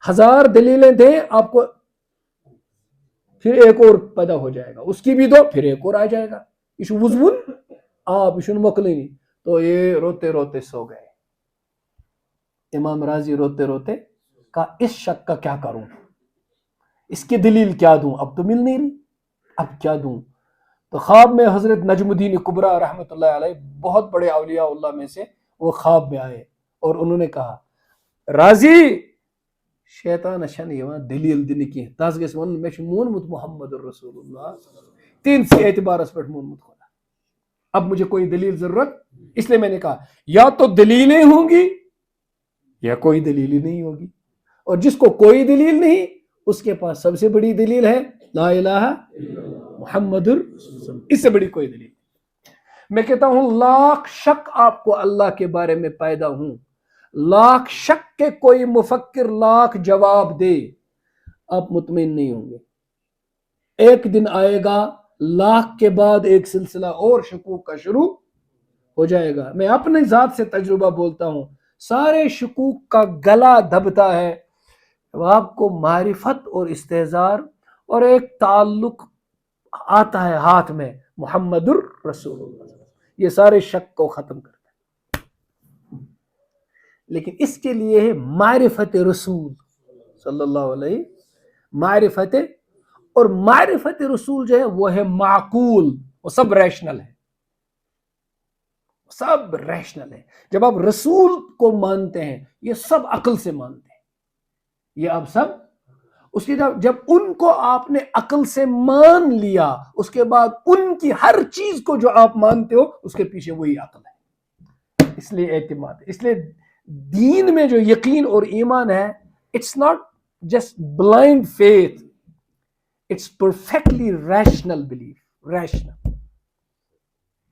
1000 دلیلیں دیں آپ کو پھر ایک اور پیدا ہو جائے گا اس کی بھی دو پھر ایک اور آ جائے گا یہ وزون آپ یہ مۄکلٲنی تو یہ روتے روتے سو گئے امام راضی روتے روتے کہا اس شک کا کیا کروں اس کی دلیل کیا دوں اب تو مل نہیں رہی اب کیا دوں تو خواب میں حضرت نجم الدین کبریٰ رحمۃ اللہ علیہ بہت بڑے اولیاء اللہ میں سے وہ خواب میں آئے اور انہوں نے کہا راضی شیطان چھنہٕ دلیل دِنہٕ کینٛہہ تس گژھِ ونُن مےٚ چھُ مونمُت محمد رسول اللہ تین سی اعتبارس پٮ۪ٹھ مونمُت خدا اب مجھے کوئی دلیل ضرورت اس لیے میں نے کہا یا تو دلیلیں ہوں گی یا کوئی دلیل ہی نہیں ہوگی اور جس کو کوئی دلیل نہیں اس کے پاس سب سے بڑی دلیل ہے لا الہ محمد اس سے بڑی کوئی دلیل نہیں میں کہتا ہوں لاکھ شک آپ کو اللہ کے بارے میں پیدا ہوں لاکھ شک کے کوئی مفکر لاکھ جواب دے آپ مطمئن نہیں ہوں گے ایک دن آئے گا لاکھ کے بعد ایک سلسلہ اور شکوک کا شروع ہو جائے گا. میں اپنی ذات سے تجربہ بولتا ہوں، سارے شکوک کا گلا دبتا ہے جب آپ کو معرفت اور استحضار اور ایک تعلق آتا ہے ہاتھ میں محمد الرسول اللہ، یہ سارے شک کو ختم کرتا ہے. لیکن اس کے لیے ہے معرفت رسول صلی اللہ علیہ، معرفت، اور معرفت رسول جو ہے وہ ہے معقول، وہ سب ریشنل ہے، سب ریشنل ہے. جب آپ رسول کو مانتے ہیں یہ سب عقل سے مانتے ہیں، یہ آپ سب اس کی جب ان کو آپ نے عقل سے مان لیا، اس کے بعد ان کی ہر چیز کو جو آپ مانتے ہو اس کے پیچھے وہی عقل ہے. اس لیے اعتماد ہے. اس لیے دین میں جو یقین اور ایمان ہے، it's not just blind faith, it's perfectly rational belief, rational.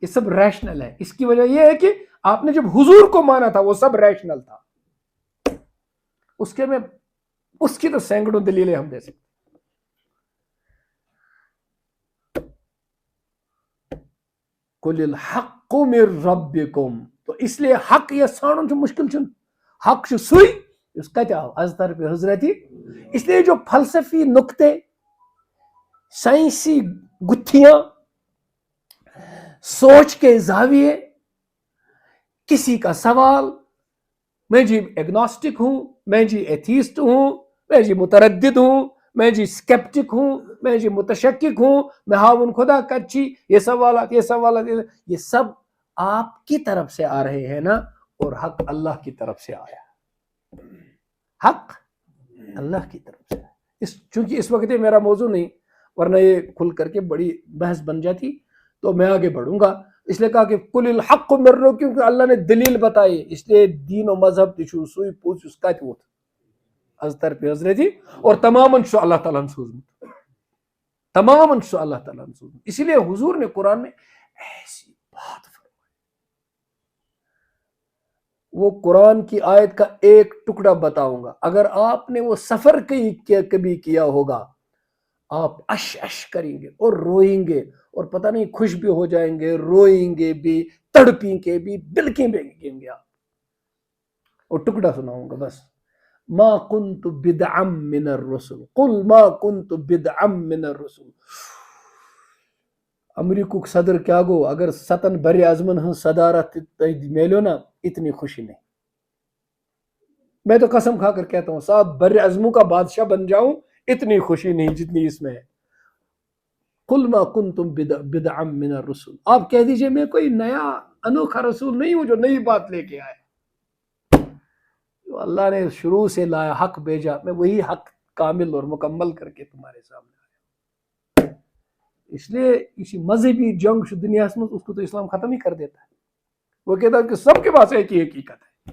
یہ سب ریشنل ہے. اس کی وجہ یہ ہے کہ آپ نے جب حضور کو مانا تھا وہ سب ریشنل تھا. اس کی تو سینکڑوں دلیلیں ہم دے سکتے. قُلِ الْحَقُّ مِنْ رَبِّكُمْ، تو اس لیے حق یہ سانن جو مشکل چھن، حق جو سوئی اس کتے آو از طرف حضرتی. اس لیے جو فلسفی نکتے، سائنسی گتھیاں، سوچ کے زاویے، کسی کا سوال، میں جی ایگنوسٹک ہوں، میں جی ایتھیسٹ ہوں، میں جی متردد ہوں، میں جی سکیپٹک ہوں، میں جی متشکک ہوں، میں ہاون خدا کچی، یہ سوالات یہ سب آپ کی طرف سے آ رہے ہیں نا، اور حق اللہ کی طرف سے آیا. حق اللہ کی طرف سے. چونکہ اس وقت یہ میرا موضوع نہیں، ورنہ یہ کھل کر کے بڑی بحث بن جاتی، تو میں آگے بڑھوں گا. اس لیے کہا کہ قُلِ الْحَقُّ مِنْ رَبِّكُمْ، کیونکہ اللہ نے دلیل بتائی. اس لیے دین و مذہب تشو سوئی پوچھ اس کا تھوت از طرف حضرتی، اور تمام شو اللہ تعالیٰ سوزمت، تمام شو اللہ تعالیٰ سوزمت. اسی لیے حضور نے قرآن میں ایسی بات فرمائی. وہ قرآن کی آیت کا ایک ٹکڑا بتاؤں گا، اگر آپ نے وہ سفر کبھی کیا ہوگا، آپ اش اش کریں گے اور روئیں گے، اور پتہ نہیں خوش بھی ہو جائیں گے، روئیں گے بھی، تڑپیں کے بھی، بلکیں گے آپ. اور ٹکڑا سناؤں گا بس. ما كنت بدعا من الرسل، قل ما كنت بدعا من الرسل. امریکہ صدر کیا گو اگر ستن بر اعظمن ہن صدارت میلو نا، اتنی خوشی نہیں. میں تو قسم کھا کر کہتا ہوں، 7 بر اعظموں کا بادشاہ بن جاؤں، اتنی خوشی نہیں جتنی اس میں ہے. قل ما کنتم بدعا من الرسل، آپ کہہ دیجئے میں کوئی نیا انوکھا رسول نہیں ہوں جو نئی بات لے کے آیا. جو اللہ نے شروع سے لایا، حق بھیجا، میں وہی حق کامل اور مکمل کر کے تمہارے سامنے آیا. اس لیے اسی مذہبی جنگ دنیا میں اس کو تو اسلام ختم ہی کر دیتا ہے. وہ کہتا ہے کہ سب کے پاس ایک ہی حقیقت ہے،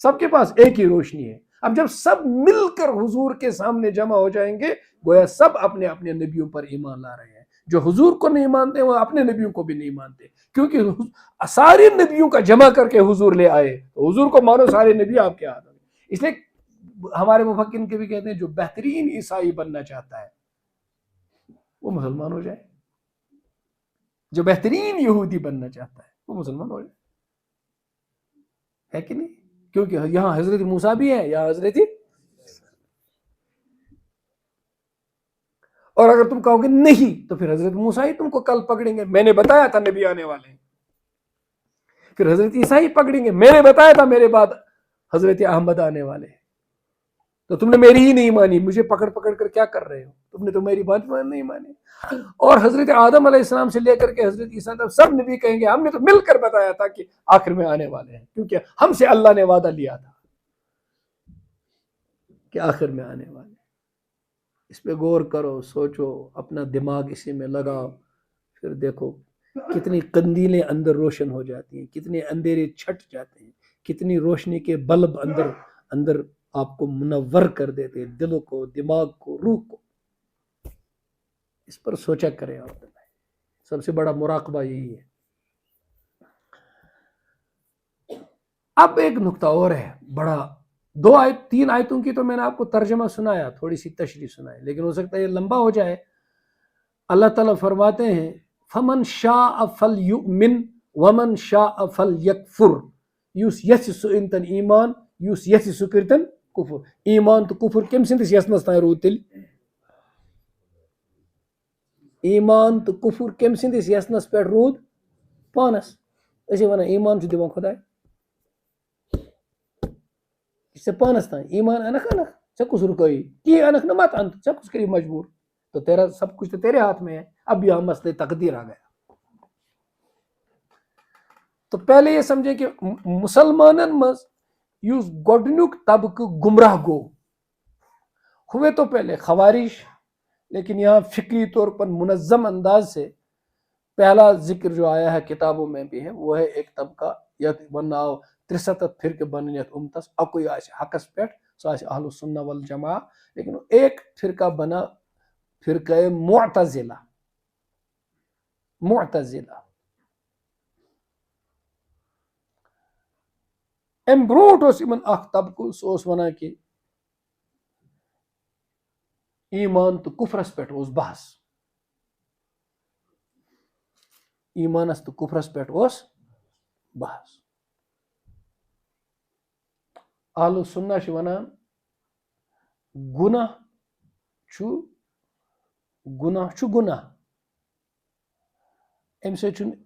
سب کے پاس ایک ہی روشنی ہے. اب جب سب مل کر حضور کے سامنے جمع ہو جائیں گے، گویا سب اپنے اپنے نبیوں پر ایمان لا رہے ہیں. جو حضور کو نہیں مانتے وہ اپنے نبیوں کو بھی نہیں مانتے، کیونکہ سارے نبیوں کا جمع کر کے حضور لے آئے. تو حضور کو مانو، سارے نبی آپ کے ہاتھ میں. اس لیے ہمارے مفکرین کے بھی کہتے ہیں جو بہترین عیسائی بننا چاہتا ہے وہ مسلمان ہو جائے، جو بہترین یہودی بننا چاہتا ہے وہ مسلمان ہو جائے. ہے کہ نہیں؟ کیونکہ یہاں حضرت موسیٰ بھی ہے، یہاں حضرت، اور اگر تم کہو گے نہیں تو پھر حضرت موسیٰ ہی تم کو کل پکڑیں گے، میں نے بتایا تھا نبی آنے والے ہیں. پھر حضرت عیسیٰ ہی پکڑیں گے، میں نے بتایا تھا میرے بعد حضرت احمد آنے والے ہیں. تو تم نے میری ہی نہیں مانی، مجھے پکڑ پکڑ کر کیا کر رہے ہو؟ تم نے تو میری بات نہیں مانی. اور حضرت آدم علیہ السلام سے لے کر کے حضرت عیسیٰ تک سب نبی کہیں گے ہم نے تو مل کر بتایا تھا کہ آخر میں آنے والے ہیں، کیونکہ ہم سے اللہ نے وعدہ لیا تھا کہ آخر میں آنے والے ہیں. اس پہ غور کرو، سوچو، اپنا دماغ اسی میں لگاؤ، پھر دیکھو کتنی قندیلیں اندر روشن ہو جاتی ہیں، کتنے اندھیرے چھٹ جاتے ہیں، کتنی روشنی کے بلب اندر آپ کو منور کر دیتے ہیں، دلوں کو، دماغ کو، روح کو. اس پر سوچا کریں آپ. سب سے بڑا مراقبہ یہی ہے. اب ایک نقطہ اور ہے بڑا، 3 آیتوں کی تو میں نے آپ کو ترجمہ سنایا، تھوڑی سی تشریح سنائی، لیکن ہو سکتا ہے یہ لمبا ہو جائے. اللہ تعالیٰ فرماتے ہیں فَمَنْ شَاءَ فَلْيُؤْمِنْ ومن شاء فلیکفر یُس یژھِ سُہ أنۍتن ایمان یُس یژھِ سُہ کٔرۍتن کُفر. ایمان تہٕ کُفر کٔمۍ سٕنٛدِس یژھنس تانۍ روٗد تیٚلہِ؟ ایمان تہٕ کُفر کٔمۍ سٕنٛدِس یژھنس پٮ۪ٹھ روٗد؟ پانس. أسے ونان ایمان چھُ دِوان خۄداے. یہِ چھُ ژےٚ پانس تانۍ. ایمان انکھ انکھ, ژےٚ کُس رُکٲیی؟ تی انکھ نہ مت ان, ژےٚ کُس کری مجبور؟ تو تیرا سب کچھ تو تیرے ہاتھ میں ہے. اب یہاں مسئلہ تقدیر آ گیا. تو پہلے یہ سمجھے کہ مسلمانن مز یُس گۄڈنیُک طبقہٕ گمراہ گوٚو ہوئے تو پہلے خوارش, لیکن یہاں فکری طور پر منظم انداز سے پہلا ذکر جو آیا ہے کتابوں میں بھی ہے وہ ہے ایک طبقہ یتھ وننہٕ آو 63 فرقہٕ بنن یتھ امتس, اکوے آسہِ حقس پٮ۪ٹھ سُہ آسہِ اہل السنہ والجماع, لیکن ایک فرقہ بنا فرقہ معتزلہ. معتزلہ امہِ برونٛٹھ اوس یِمن اکھ طبقہٕ سُہ اوس ونان کہِ ایمان تہٕ کُفرس پٮ۪ٹھ اوس بحث. ایمانس تہٕ کُفرس پٮ۪ٹھ اوس بحث. اہل السنہ چھِ ونان گناہ چھُ گناہ, امہِ سۭتۍ چھُنہٕ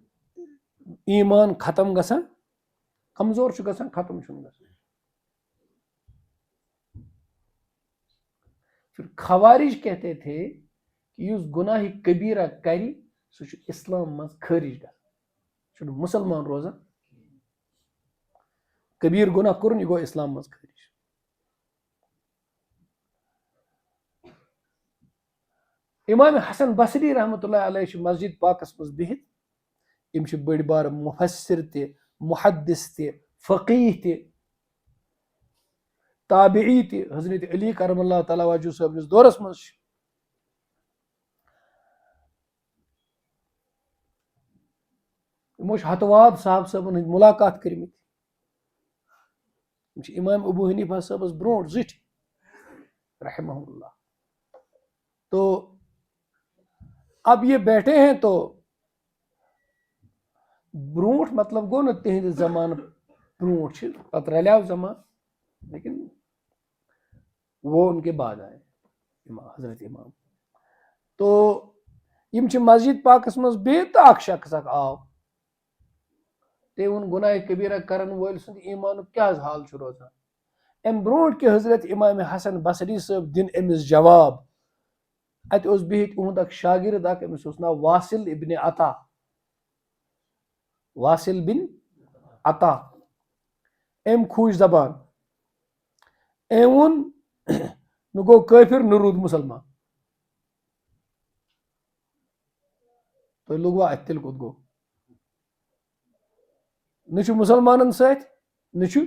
ایمان ختم گژھان, کمزور چھُ گژھان, ختم چھُنہٕ گژھان. پھر خوارج کہتے تھے کہ یُس گناہ کبیرہ کری سُہ چھُ اسلام منٛز خٲرج گژھان, چھُنہٕ مسلمان روزان. کبیر گناہ کوٚرُن یہِ گوٚو اسلام منٛز خٲرج. امام حسن بصری رحمۃ اللہ علیہ چھِ مسجد پاکس منٛز بِہِتھ, یِم چھِ بٔڑۍ بارٕ مُفسر تہِ, محدث تہِ, فقیح تہِ, تابعی تہِ. حضرت علی کرم اللہ تعالیٰ وجہ صٲبنِس دورس منٛز چھِ یِمو چھِ ہتواد صاحب صٲبن ہٕنٛدۍ ملاقات کٔرمٕتۍ. یِم چھِ امام ابو حنیفہ صٲبس برونٛٹھ زٕٹھۍ رحمہ اللہ. تو اب یہ بیٹھے ہیں تو برونٛٹھ مطلب گوٚو نہٕ تِہنٛدِ زمانہٕ برونٛٹھ چھِ پتہٕ رلیو زمان, لیکن وہ ان کے بعد آئے حضرت امام. تو یم چھِ مسجد پاکس منٛز بِہِتھ تہٕ اکھ شخص اکھ آو, تٔمۍ ووٚن گناہ کبیرہ کرن وٲلۍ سُنٛد ایمانُک کیٛاہ حظ حال چھُ روزان؟ امہِ برونٛٹھ کہِ حضرت امام حسن بصری صٲب دِن أمِس جواب, اتہِ اوس بِہِتھ اُہُنٛد اکھ شاگرد اکھ, أمِس اوس ناو واصل ابن عطا. واصل بن عطا, أمۍ کھوٗج زبان, أمۍ ووٚن نہ گوٚو کٲفر نہ روٗد مُسلمان. تُہۍ لوٚگوا اَتھِ تیٚلہِ کوٚت گوٚو؟ نہ چھُ مُسلمانن سۭتۍ نہ چھُ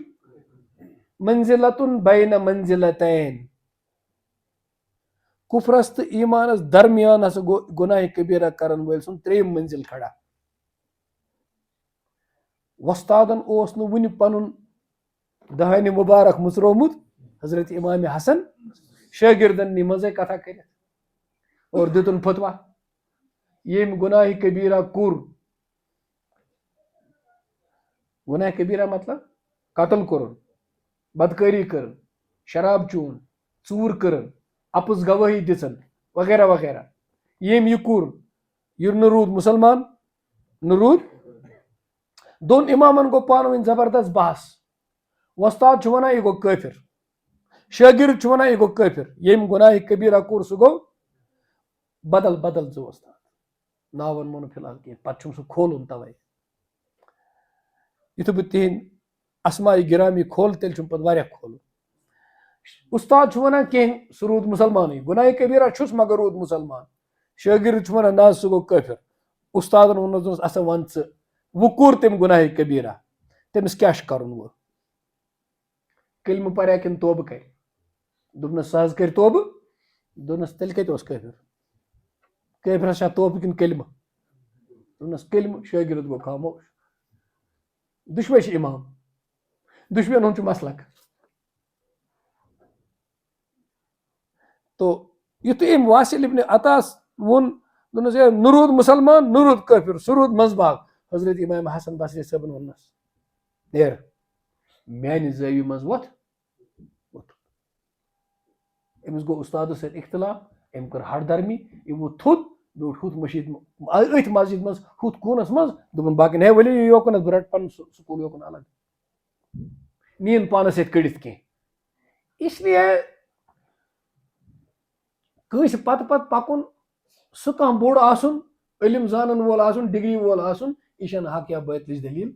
منزلتن بین منزلتین. کفرس تہٕ ایمانس درمیان ہسا گوٚو گناہ کبیرہ کرن وٲلۍ سُنٛد ترٛیٚیِم منزل کھڑا. وۄستادن اوس نہٕ وُنہِ پنُن دہانہِ مُبارک مٕژرومُت حضرت امام حسن, شٲگردن نی منٛزے کتھا کٔرِتھ اور دِتُن فتوا. ییٚمۍ گناہ کبیرہ کوٚر, گناہ کبیرہ مطلب قتل کوٚرُن, بدکٲری کٔرٕن, شراب چوٗن, ژوٗر کٔرٕن, اپٕز گوٲہی دِژٕن وغیرہ وغیرہ. ییٚمۍ یہِ کوٚر یہِ نہ روٗد مُسلمان نہ روٗد. دۄن امامن گوٚو پانہٕ ؤنۍ زبردست بحث. وۄستاد چھُ ونان یہِ گوٚو کٲفر, شٲگرد چھُ ونان یہِ گوٚو کٲفر. ییٚمۍ گناہ کبیرہ کوٚر سُہ گوٚو بدل بدل زٕ وۄستاد, ناو ونمو نہٕ فِلحال کینٛہہ, پتہٕ چھُم سُہ کھولُن توے. یُتھُے بہٕ تِہنٛدۍ اسماء گرامی کھولہٕ تیٚلہِ چھُم پتہٕ واریاہ کھولُن. اُستاد چھُ ونان کینٛہہ سُہ روٗد مُسلمانٕے, گناہ کبیرہ چھُس مگر روٗد مُسلمان. شٲگرد چھُ ونان نہ حظ سُہ گوٚو کٲفر. اُستادن ووٚننس دوٚپنس اَسا وَن ژٕ وۄنۍ کوٚر تٔمۍ گناہ کبیرہ, تٔمِس کیٛاہ چھُ کرُن وۄنۍ؟ کلمہٕ پریا کِنہٕ توبہٕ کرِ؟ دوٚپنس سُہ حظ کرِ توبہٕ. دوٚپنس تیٚلہِ کتہِ اوس کٲفر؟ کٲفرس چھا توبہٕ کِنہٕ کلمہٕ؟ دوٚپنس کلمہٕ. شٲگرد گوٚو خاموش. دُشوے چھِ امام, دُشوین ہُنٛد چھُ مسلک. تو یُتھُے أمۍ واصل ابن عطاس ووٚن, دوٚپنس ہے نہ روٗد مُسلمان نہ روٗد کٲفر, سُہ روٗد منٛزٕ باگ. حضرت امام حسن بصری صٲبن ووٚننس نیر میانہِ زٲوی منٛز وۄتھ أمِس گوٚو اُستادس سۭتۍ اختلاف أمۍ کٔر ہٹ درمی یہِ ووٚتھ تھوٚد بیوٗٹھ ہُتھ مٔشیٖد أتھۍ مسجد منٛز ہُتھ کوٗنس منٛز دوٚپُن باقین ہے ؤلِو یہِ یوکُنس بہٕ رٹہٕ پنُن سکوٗل یوکُن الگ نِیِن پانس سۭتۍ کٔڑِتھ کینٛہہ اس لیے کٲنٛسہِ پتہٕ پتہٕ پکُن سُہ کانٛہہ بوٚڑ آسُن علم زانن وول آسُن ڈگری وول آسُن یہ چھنہٕ حق یا باطلٕچ دلیل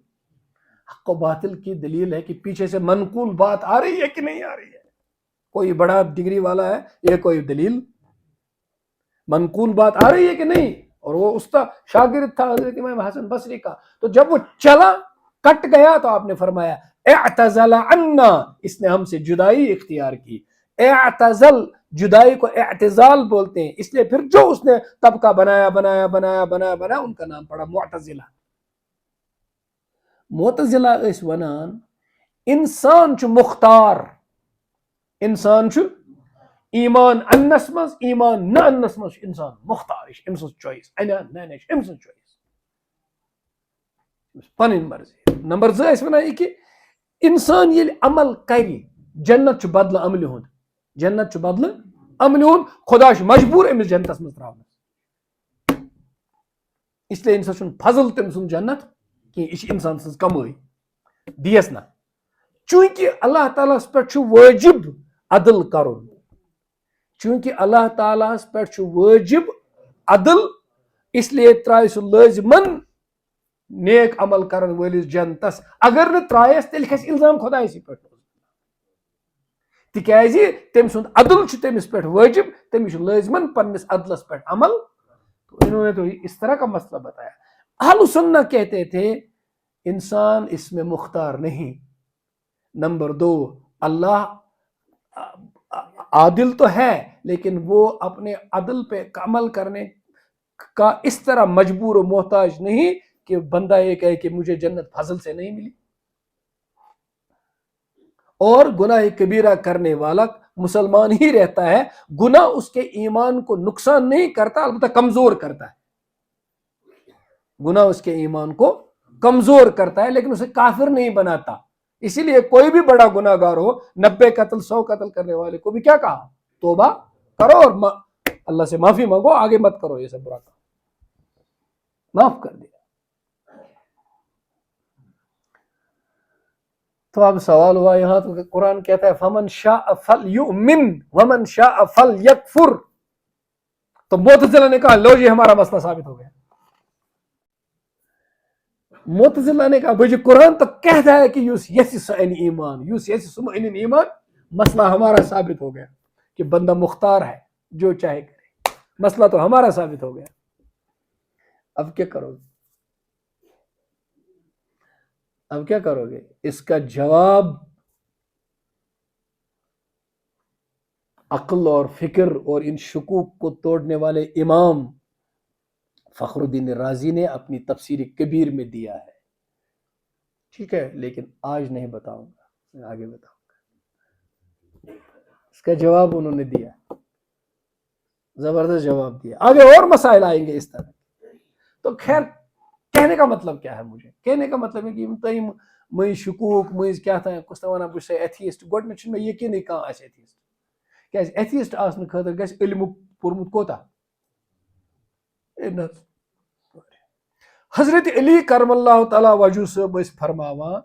حق و باطل کی دلیل ہے کہ پیچھے سے منقول بات آ رہی ہے کہ نہیں آ رہی ہے کوئی بڑا ڈگری والا ہے یہ کوئی دلیل منقول بات آ رہی ہے کہ نہیں اور وہ استاد شاگرد تھا حضرت امام حسن بصری کا تو جب وہ چلا کٹ گیا تو آپ نے فرمایا اعتزل عنا اس نے ہم سے جدائی اختیار کی اعتزل جدائی کو اعتزال بولتے ہیں اس لیے پھر جو اس نے طبقہ بنایا بنایا بنایا بنایا بنایا ان کا نام پڑا معتزلہ معتزلہ اس ونان انسان چھ مختار انسان چھ ایمان انس مز ایمان نہ انس مز انسان مختار یہ ام سن چوائس انا نہ ام سن چوائس پنن مرضی نمبر 2 اس ونان یہ کہ انسان یل عمل کر جنت چھ بدل عمل ہند جنت چھ بدل عمل ہند خدا چھ مجبور امس جنتس مز تراونس اس لیے انسان چھن فضل تم سن جنت کہ یہ انسان سن کمائی دیس نا چونکہ اللہ تعالیٰ پہ واجب عدل کرن چونکہ اللہ تعالیٰ پہ واجب عدل اس لیے ترائے سہ لازمن نیک عمل کرن ولس جنتس اگر نہ ترائس تیل کھس الزام خدایسی پہ تکیازِ تم سند عدل تمس پہ واجب تمس لازمن پنس عدلس پہ عمل تو انہوں نے تو اس طرح کا مسئلہ بتایا اہل سنہ کہتے تھے انسان اس میں مختار نہیں نمبر 2 اللہ عادل تو ہے لیکن وہ اپنے عدل پہ عمل کرنے کا اس طرح مجبور و محتاج نہیں کہ بندہ یہ کہے کہ مجھے جنت فضل سے نہیں ملی اور گناہ کبیرہ کرنے والا مسلمان ہی رہتا ہے گناہ اس کے ایمان کو نقصان نہیں کرتا البتہ کمزور کرتا ہے گناہ اس کے ایمان کو کمزور کرتا ہے لیکن اسے کافر نہیں بناتا اسی لیے کوئی بھی بڑا گناہ گار ہو 90 قتل 100 قتل کرنے والے کو بھی کیا کہا توبہ کرو اور اللہ سے معافی مانگو آگے مت کرو یہ سب برا کام معاف کر دیا تو اب سوال ہوا یہاں تو قرآن کہتا ہے فمن شاء فلیؤمن ومن شاء فلیکفر تو معتزلہ نے کہا لو یہ ہمارا مسئلہ ثابت ہو گیا معتزلہ نے کہا بھائی قرآن تو کہتا ہے کہ یوس یسی سن ایمان یوس یسی سم ایمان مسئلہ ہمارا ثابت ہو گیا کہ بندہ مختار ہے جو چاہے کرے مسئلہ تو ہمارا ثابت ہو گیا اب کیا کرو گے اب کیا کرو گے اس کا جواب عقل اور فکر اور ان شکوک کو توڑنے والے امام فخر الدین رازی نے اپنی تفسیر کبیر میں دیا ہے ٹھیک ہے لیکن آج نہیں بتاؤں گا میں آگے بتاؤں گا اس کا جواب انہوں نے دیا زبردست جواب دیا آگے اور مسائل آئیں گے اس طرح تو خیر کہنے کا مطلب کیا ہے مجھے کہنے کا مطلب ہے کہ مئی شکوک مز کیا تھا کس تھا ونان بس ایتھیسٹ گۄڈنیتھ چھُنہٕ مےٚ یقیٖنٕے کانٛہہ آسہِ ایتھیسٹ کیازِ ایتھیسٹ آسنہٕ خٲطرٕ گژھِ علمُک پوٚرمُت کوتاہ حضرت علی کرم اللہ تعالیٰ وجہ صٲب ٲسۍ فرماوان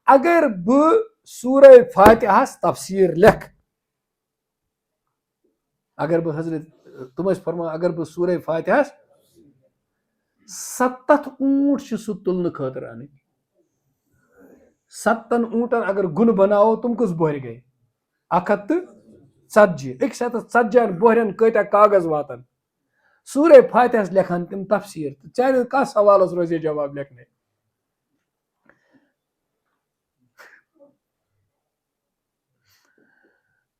اگر بہٕ سورہ فاتحہس تفسیر لکھ اگر بہٕ حضرت تم ٲسۍ فرماوان اگر بہٕ سورہ فاتحہس 7 اونٹ چھِ سُہ تُلنہٕ خٲطرٕ اَنٕنۍ 7 اونٹن اگر گُنہٕ بناوو تم کٔژ بۄہرِ گٔے 140 أکِس 140 بۄہرٮ۪ن کۭتیاہ کاغذ واتن سورہ فاتحہس لیکھان تم تفسیر تو چانہِ کتھ سوالس روزِ جواب لیکھنے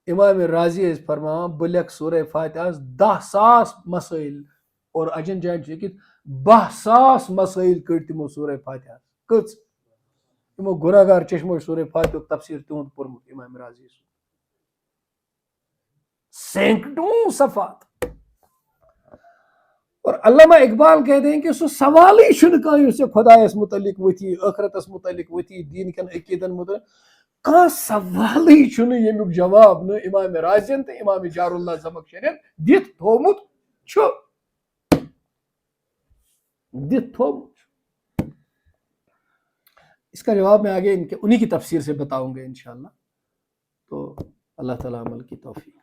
امام راضی ٲسۍ فرماوان بہٕ لیکھٕ سورہ فاتحہس 10,000 مسائل اور اجن جاین چھُ لیکھِتھ 12,000 مسائل کٔڑۍ تِمو سورہ فاتحہس کٔژ تِمو گُناہ گار چشمو سورہ فاتحہُک تفسیر تِہُنٛد پوٚرمُت امام راضی سینکڑوں صفحات اور علامہ اقبال کہتے ہیں کہ سو سوال ہی چھُنہٕ کانٛہہ یُس ژےٚ خۄدایس متعلق ؤتھی ٲخرتس متعلق ؤتھی دیٖن کٮ۪ن عقیٖدن متعلق کانٛہہ سوالٕے چھُنہٕ ییٚمیُک جواب نہٕ امام رازین تہٕ امام جار اللہ زمخشرین دِتھ تھوٚومُت چھُ دِتھ تھوٚومُت چھُ. اس کا جواب میں آگے انہیں کی تفسیر سے بتاؤں گا انشاءاللہ. تو اللہ تعالیٰ عمل کی توفیق.